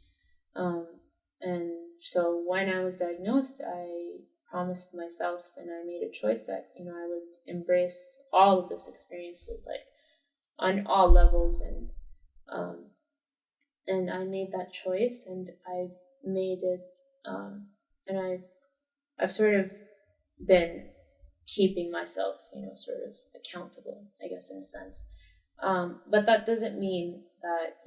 And so when I was diagnosed, I promised myself and I made a choice that, I would embrace all of this experience with on all levels. And I made that choice and I've made it, and I've sort of been keeping myself, sort of accountable, I guess, in a sense. But that doesn't mean that,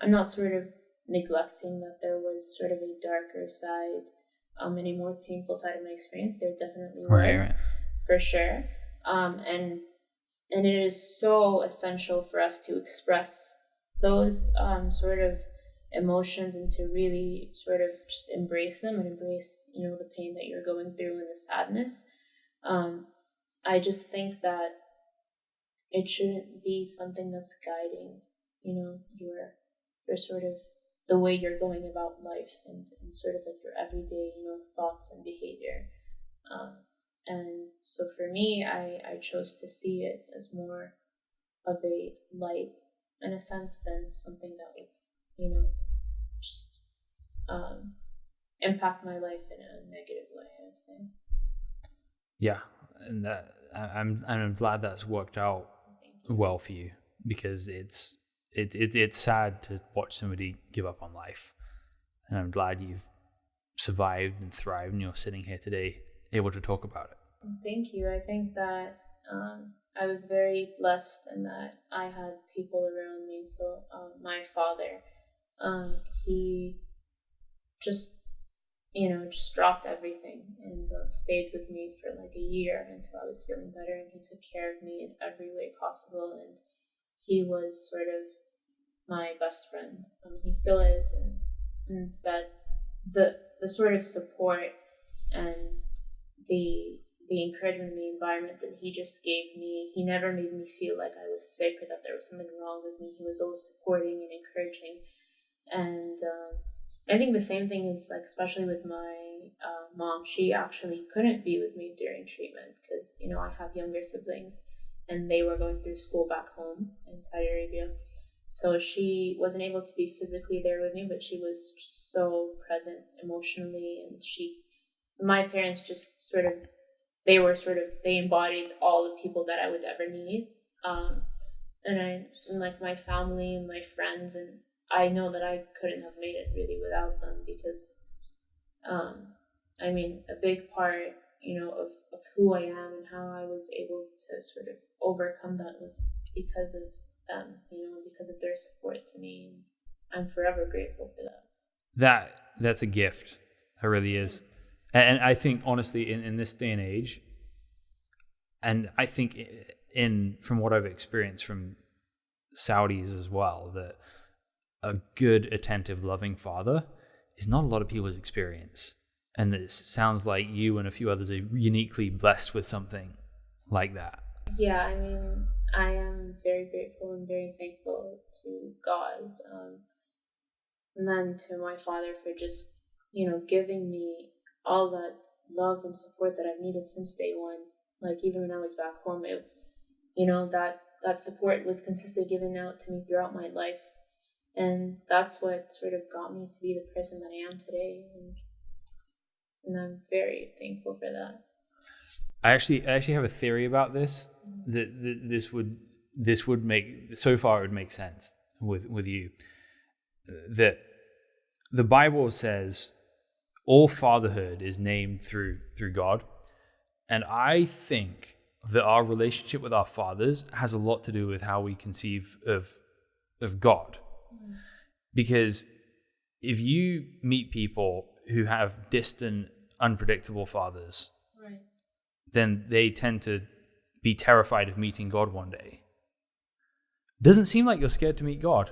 I'm not sort of neglecting that there was sort of a darker side, and a more painful side of my experience. There definitely was, right. For sure. And it is so essential for us to express those sort of emotions and to really sort of just embrace them and embrace, the pain that you're going through and the sadness. I just think that it shouldn't be something that's guiding, your sort of the way you're going about life and sort of like your everyday, thoughts and behavior. And so for me, I chose to see it as more of a light in a sense than something that would, just impact my life in a negative way, I would say. Yeah, and that I'm glad that's worked out well for you, because it's sad to watch somebody give up on life, and I'm glad you've survived and thrived, and you're sitting here today able to talk about it. Thank you. I think that I was very blessed in that I had people around me. So my father, he just dropped everything and stayed with me for like a year until I was feeling better, and he took care of me in every way possible, and he was sort of my best friend. He still is, and that the sort of support and the encouragement and the environment that he just gave me, he never made me feel like I was sick or that there was something wrong with me. He was always supporting and encouraging. And I think the same thing is like, especially with my mom, she actually couldn't be with me during treatment because, I have younger siblings and they were going through school back home in Saudi Arabia. So she wasn't able to be physically there with me, but she was just so present emotionally. And my parents just sort of, they embodied all the people that I would ever need. And like my family and my friends, and I know that I couldn't have made it really without them because, a big part, of who I am and how I was able to sort of overcome that was because of them, because of their support to me. I'm forever grateful for that. That's a gift. It really is. And I think, honestly, in this day and age, and I think from what I've experienced from Saudis as well, that a good, attentive, loving father is not a lot of people's experience. And it sounds like you and a few others are uniquely blessed with something like that. Yeah, I am very grateful and very thankful to God, and then to my father for just, giving me all that love and support that I've needed since day one. Like, even when I was back home, that support was consistently given out to me throughout my life. And that's what sort of got me to be the person that I am today. And I'm very thankful for that. I actually have a theory about this, that this would make, so far it would make sense with you. That the Bible says all fatherhood is named through God. And I think that our relationship with our fathers has a lot to do with how we conceive of God. Because if you meet people who have distant, unpredictable fathers, Right. then they tend to be terrified of meeting God one day. Doesn't seem like you're scared to meet God.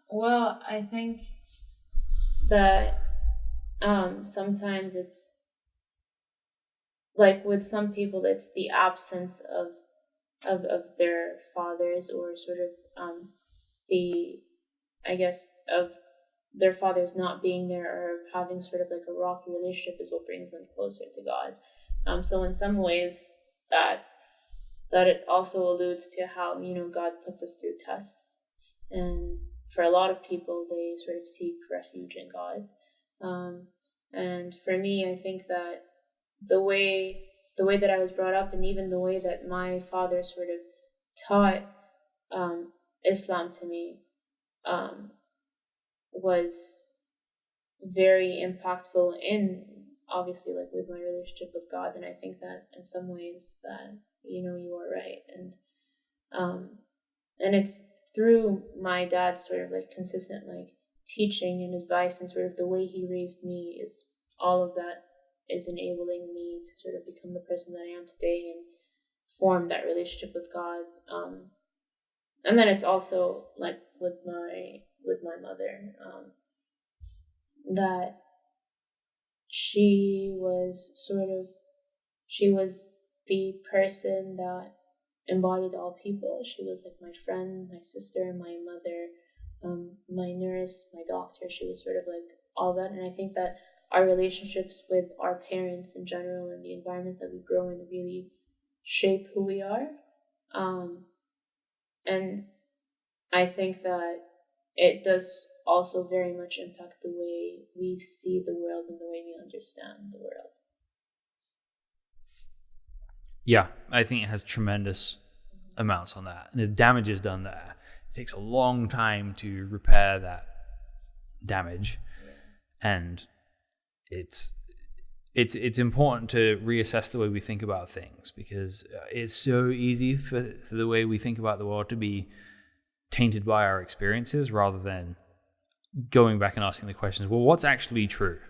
Well, I think that sometimes it's like with some people it's the absence of their fathers, or sort of the, I guess, of their fathers not being there, or of having sort of like a rocky relationship is what brings them closer to God. So in some ways that it also alludes to how, you know, God puts us through tests, and for a lot of people they sort of seek refuge in God. And for me, I think that the way that I was brought up, and even the way that my father sort of taught Islam to me was very impactful in, obviously, like with my relationship with God. And I think that in some ways that, you know, you are right. And it's through my dad's sort of like consistent like teaching and advice, and sort of the way he raised me, is all of that is enabling me to sort of become the person that I am today and form that relationship with God. And then it's also like with my mother, that she was the person that embodied all people. She was like my friend, my sister, my mother, my nurse, my doctor. She was sort of like all that. And I think that our relationships with our parents in general, and the environments that we grow in, really shape who we are. And I think that it does also very much impact the way we see the world and the way we understand the world. Yeah, I think it has tremendous amounts on that. And the damage is done there. It takes a long time to repair that damage. And it's important to reassess the way we think about things, because it's so easy for the way we think about the world to be tainted by our experiences, rather than going back and asking the questions, well, what's actually true?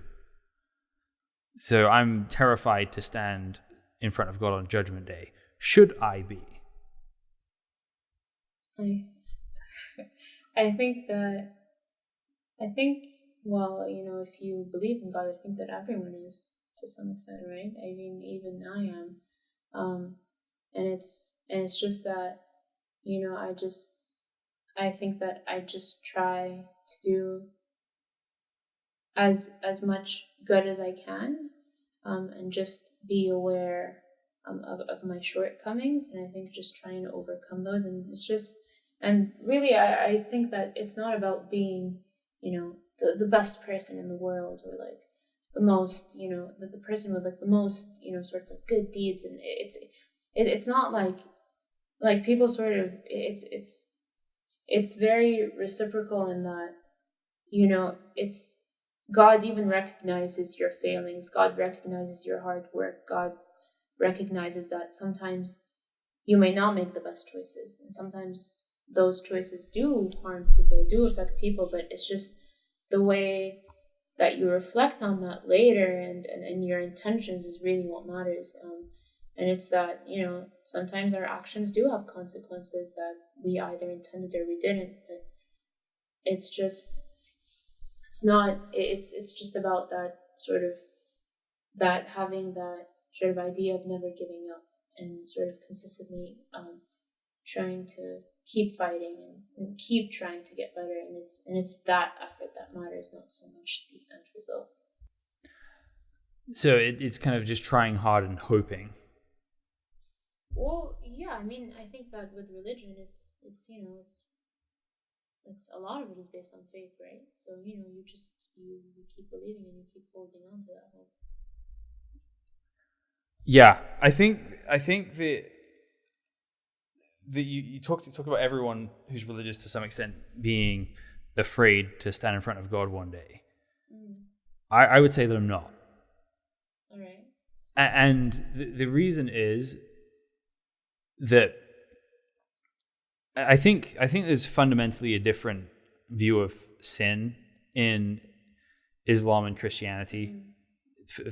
So I'm terrified to stand in front of God on Judgment Day. Should I be? I think, well, you know, if you believe in God, I think that everyone is, to some extent, right? I mean, even I am. And it's just that, you know, I think that I just try to do as much good as I can, and just be aware of my shortcomings, and I think just trying to overcome those. And it's just, and really I think that it's not about being, you know, the best person in the world, or like the most, you know, the person with like the most, you know, sort of like good deeds. And it's not like people sort of, it's very reciprocal in that, you know, it's, God even recognizes your failings. God recognizes your hard work. God recognizes that sometimes you may not make the best choices, and sometimes those choices do harm people, or do affect people, but it's just the way that you reflect on that later, and your intentions is really what matters. And it's that, you know, sometimes our actions do have consequences that we either intended or we didn't, but it's just, it's just about that sort of, that having that sort of idea of never giving up, and sort of consistently trying to keep fighting and keep trying to get better. And it's that effort that matters, not so much the end result. So it's kind of just trying hard and hoping. Well, yeah, I mean, I think that with religion, it's you know, it's a lot of it is based on faith, right? So, you know, you keep believing, and you keep holding on to that hope. Yeah, I think that you talk about everyone who's religious to some extent being afraid to stand in front of God one day. I would say that I'm not. All right. And the reason is that I think there's fundamentally a different view of sin in Islam and Christianity,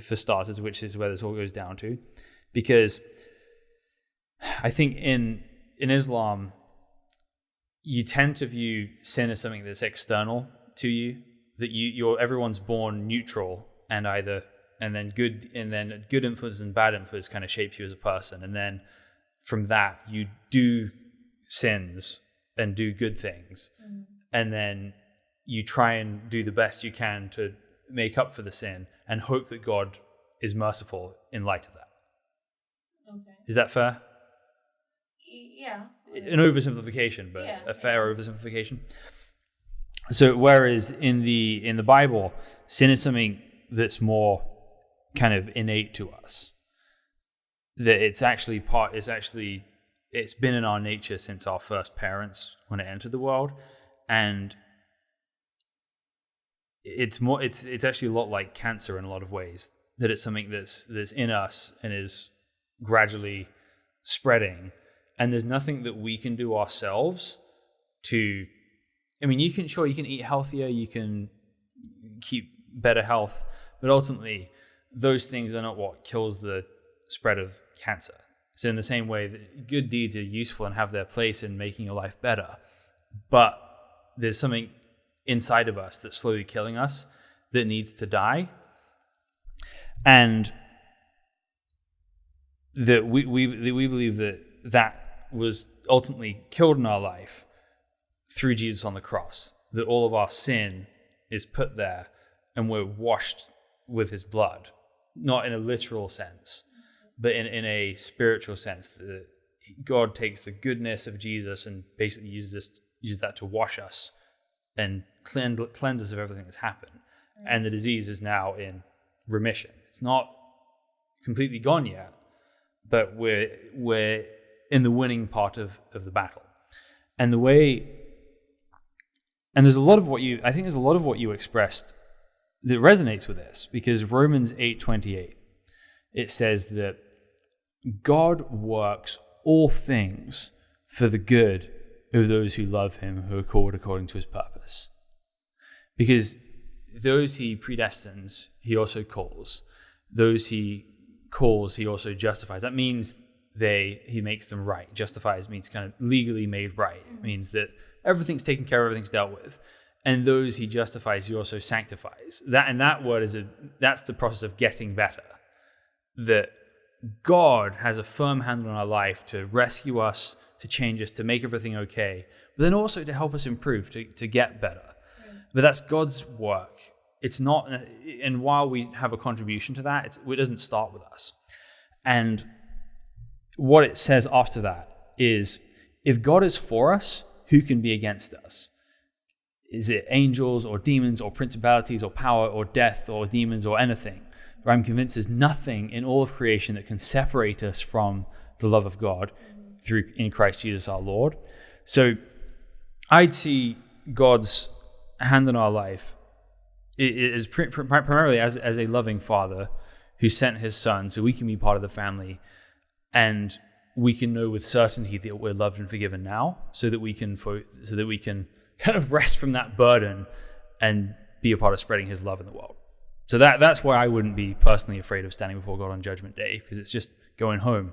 for starters, which is where this all goes down to. Because I think in Islam, you tend to view sin as something that's external to you, that everyone's born neutral, and then good influence and bad influence kind of shape you as a person, and then from that you do sins and do good things, and then you try and do the best you can to make up for the sin and hope that God is merciful in light of that. Okay. Is that fair? Yeah. An oversimplification, but yeah, a fair oversimplification. So whereas in the Bible, sin is something that's more kind of innate to us. That it's been in our nature since our first parents when it entered the world, and it's actually a lot like cancer in a lot of ways. That it's something that's in us and is gradually spreading, and there's nothing that we can do ourselves to. I mean, you can eat healthier, you can keep better health, but ultimately, those things are not what kills the spread of cancer. So in the same way that good deeds are useful and have their place in making your life better, but there's something inside of us that's slowly killing us that needs to die. And that we believe that was ultimately killed in our life through Jesus on the cross, that all of our sin is put there and we're washed with his blood, not in a literal sense, but in a spiritual sense, that God takes the goodness of Jesus and basically uses that to wash us and cleanse us of everything that's happened. And the disease is now in remission. It's not completely gone yet, but we're in the winning part of the battle. And there's a lot of what you expressed that resonates with this, because Romans 8:28, it says that God works all things for the good of those who love him, who are called according to his purpose. Because those he predestines, he also calls. Those he calls, he also justifies. That means he makes them right. Justifies means kind of legally made right. It means that everything's taken care of, everything's dealt with. And those he justifies, he also sanctifies. That word that's the process of getting better. That God has a firm handle on our life to rescue us, to change us, to make everything okay, but then also to help us improve, to get better. But that's God's work. It's not, and while we have a contribution to that, it doesn't start with us. And what it says after that is, if God is for us, who can be against us? Is it angels or demons or principalities or power or death or demons or anything? For I'm convinced there's nothing in all of creation that can separate us from the love of God in Christ Jesus our Lord. So I'd see God's hand in our life is primarily as a loving father who sent his son so we can be part of the family, and we can know with certainty that we're loved and forgiven now, so that we can kind of rest from that burden and be a part of spreading his love in the world. So that's why I wouldn't be personally afraid of standing before God on Judgment Day, because it's just going home.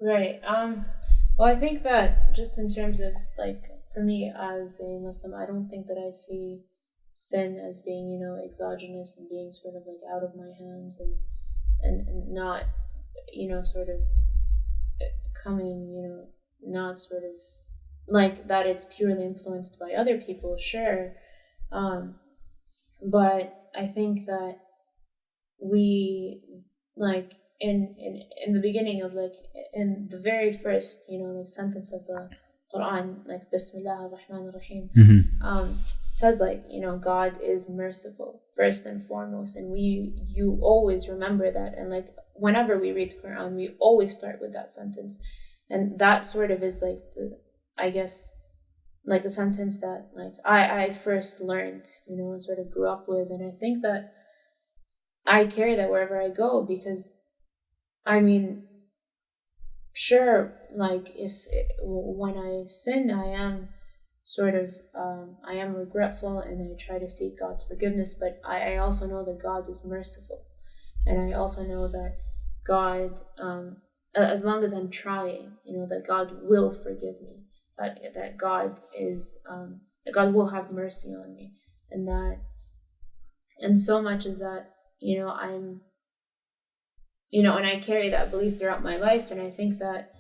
Right. Well, I think that just in terms of, like, for me as a Muslim, I don't think that I see sin as being, exogenous and being sort of like out of my hands and not, sort of coming, not sort of like that it's purely influenced by other people, sure. But I think that we, like, in the beginning of, like, in the very first, sentence of the Quran, like, Bismillah ar-Rahman ar-Rahim, it says, like, God is merciful first and foremost, and you always remember that, and, like, whenever we read the Quran, we always start with that sentence, and that sort of is, like, the sentence that, like, I first learned, and sort of grew up with, and I think that I carry that wherever I go, because I mean, sure, like when I sin, I am sort of I am regretful and I try to seek God's forgiveness, but I also know that God is merciful, and I also know that God, as long as I'm trying, that God will forgive me, that God is that God will have mercy on me, and so much is that I'm and I carry that belief throughout my life, and I think that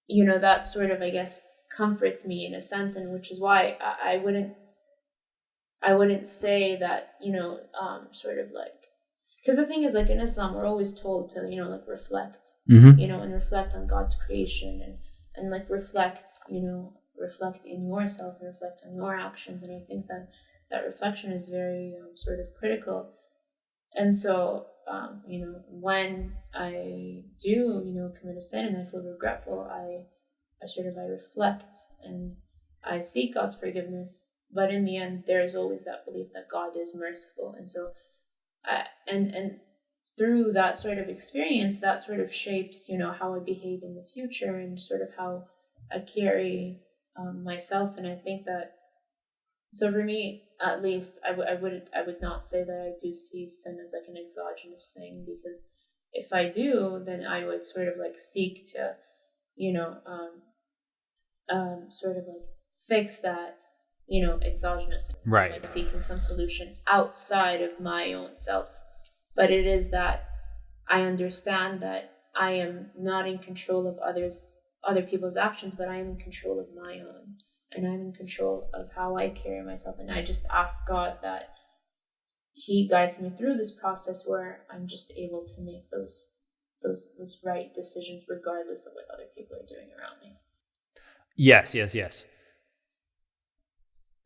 that sort of, I guess, comforts me in a sense, and which is why I wouldn't say that sort of like, because the thing is, like, in Islam we're always told to like reflect, and reflect on God's creation, and like reflect in yourself and reflect on your actions, and I think that reflection is very sort of critical. And so when I do commit a sin and I feel regretful, I reflect and I seek God's forgiveness, but in the end there is always that belief that God is merciful. And so and through that sort of experience, that sort of shapes how I behave in the future, and sort of how I carry myself. And I think that, so for me at least, I would not say that I do see sin as like an exogenous thing, because if I do, then I would sort of like seek to sort of like fix that exogenous, right, like seeking some solution outside of my own self. But it is that I understand that I am not in control of other people's actions, but I am in control of my own, and I'm in control of how I carry myself. And I just ask God that He guides me through this process where I'm just able to make those right decisions regardless of what other people are doing around me. Yes.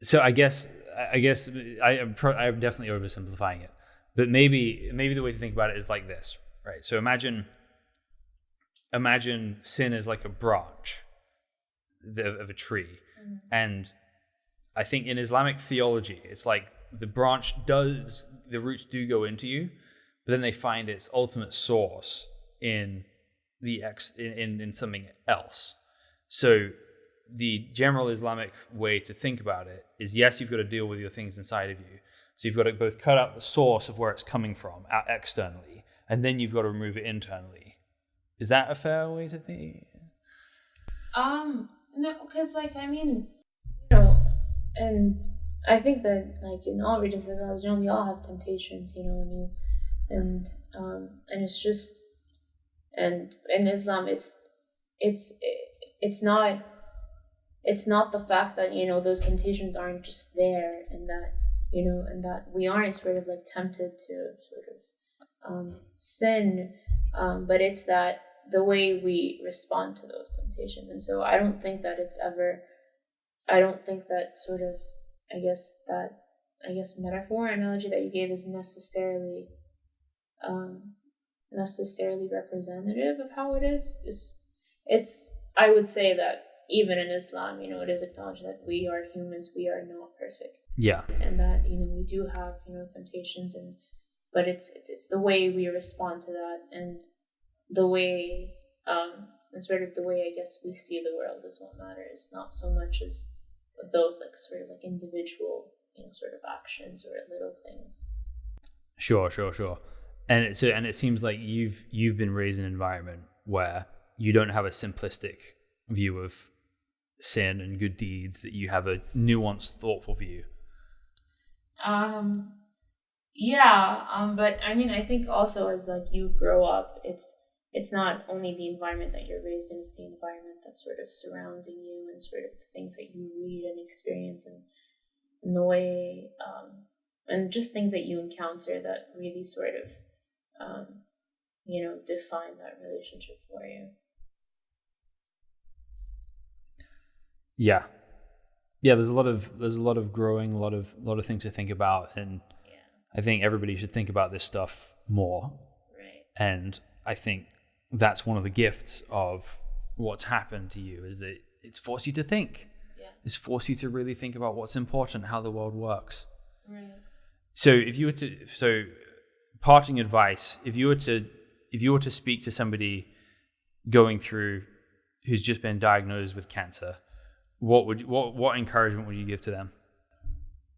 So I guess I'm definitely oversimplifying it, but maybe the way to think about it is like this, right? So imagine sin as like a branch of a tree, and I think in Islamic theology, it's like the roots do go into you, but then they find its ultimate source in in something else. So the general Islamic way to think about it is, yes, you've got to deal with your things inside of you. So you've got to both cut out the source of where it's coming from externally, and then you've got to remove it internally. Is that a fair way to think? No, because like, I mean, and I think that like in all regions of religion, we all have temptations, and it's just, and in Islam, it's not the fact that those temptations aren't just there, and that and that we aren't sort of like tempted to sort of sin, but it's that the way we respond to those temptations. And so I don't think that sort of I guess metaphor analogy that you gave is necessarily representative of how it is. It's I would say that even in Islam, it is acknowledged that we are humans, we are not perfect. Yeah. And that, we do have, temptations, but it's the way we respond to that, and the way, and sort of the way, I guess, we see the world is what matters, not so much as of those like sort of like individual, sort of actions or little things. Sure. And it seems like you've been raised in an environment where you don't have a simplistic view of sin and good deeds, that you have a nuanced, thoughtful view. But I mean, I think also as like you grow up, it's not only the environment that you're raised in, it's the environment that's sort of surrounding you, and sort of things that you read and experience, and the way, and just things that you encounter that really sort of, define that relationship for you. Yeah. There's a lot of growing, a lot of things to think about, and I think everybody should think about this stuff more. Right. And I think that's one of the gifts of what's happened to you, is that it's forced you to think. Yeah. It's forced you to really think about what's important, how the world works. Right. So if you were to, parting advice, if you were to speak to somebody going through who's just been diagnosed with cancer, what encouragement would you give to them?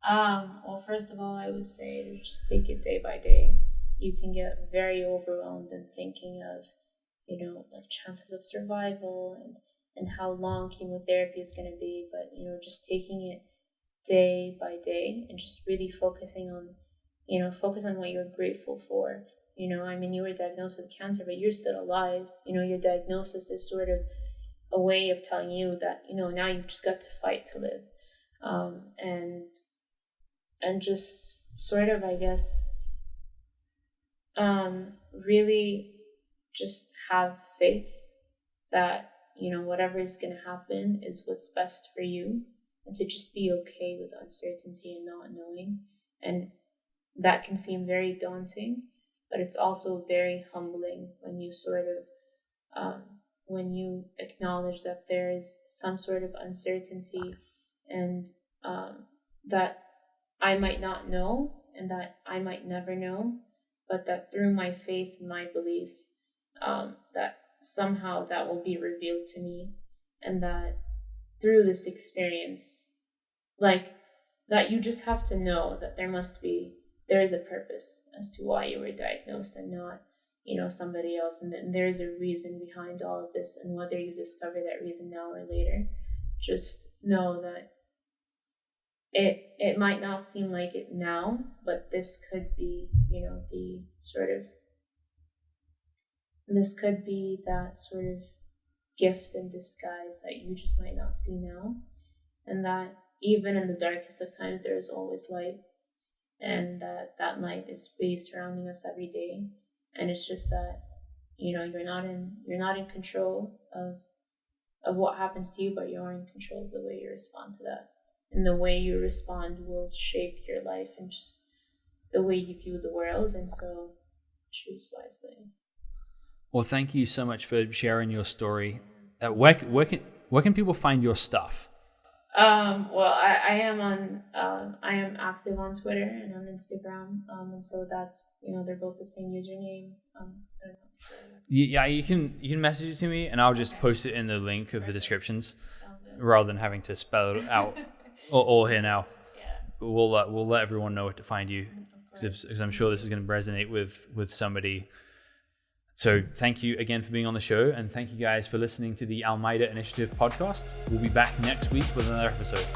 Well, first of all, I would say to just take it day by day. You can get very overwhelmed in thinking of, like chances of survival and how long chemotherapy is going to be. But, just taking it day by day and just really focus on what you're grateful for. You were diagnosed with cancer, but you're still alive. Your diagnosis is sort of a way of telling you that, now you've just got to fight to live. And just sort of, I guess, really just have faith that, whatever is going to happen is what's best for you, and to just be okay with uncertainty and not knowing. And that can seem very daunting, but it's also very humbling when you sort of, when you acknowledge that there is some sort of uncertainty, and that I might not know and that I might never know, but that through my faith and my belief, that somehow that will be revealed to me, and that through this experience, like, that you just have to know that there is a purpose as to why you were diagnosed and not, somebody else. And then there's a reason behind all of this, and whether you discover that reason now or later, just know that it might not seem like it now, but this could be, this could be that sort of gift in disguise that you just might not see now. And that even in the darkest of times, there is always light, and that light is really surrounding us every day. And it's just that, you're not in control of what happens to you, but you are in control of the way you respond to that. And the way you respond will shape your life and just the way you view the world. And so choose wisely. Well, thank you so much for sharing your story. Where can people find your stuff? Well, I am active on Twitter and on Instagram. And so that's, they're both the same username. Yeah, you can message it to me, and I'll just post it in the link of the descriptions, rather than having to spell it out all here now. But we'll let everyone know where to find you, because I'm sure this is going to resonate with somebody. So thank you again for being on the show, and thank you guys for listening to the Almeida Initiative podcast. We'll be back next week with another episode.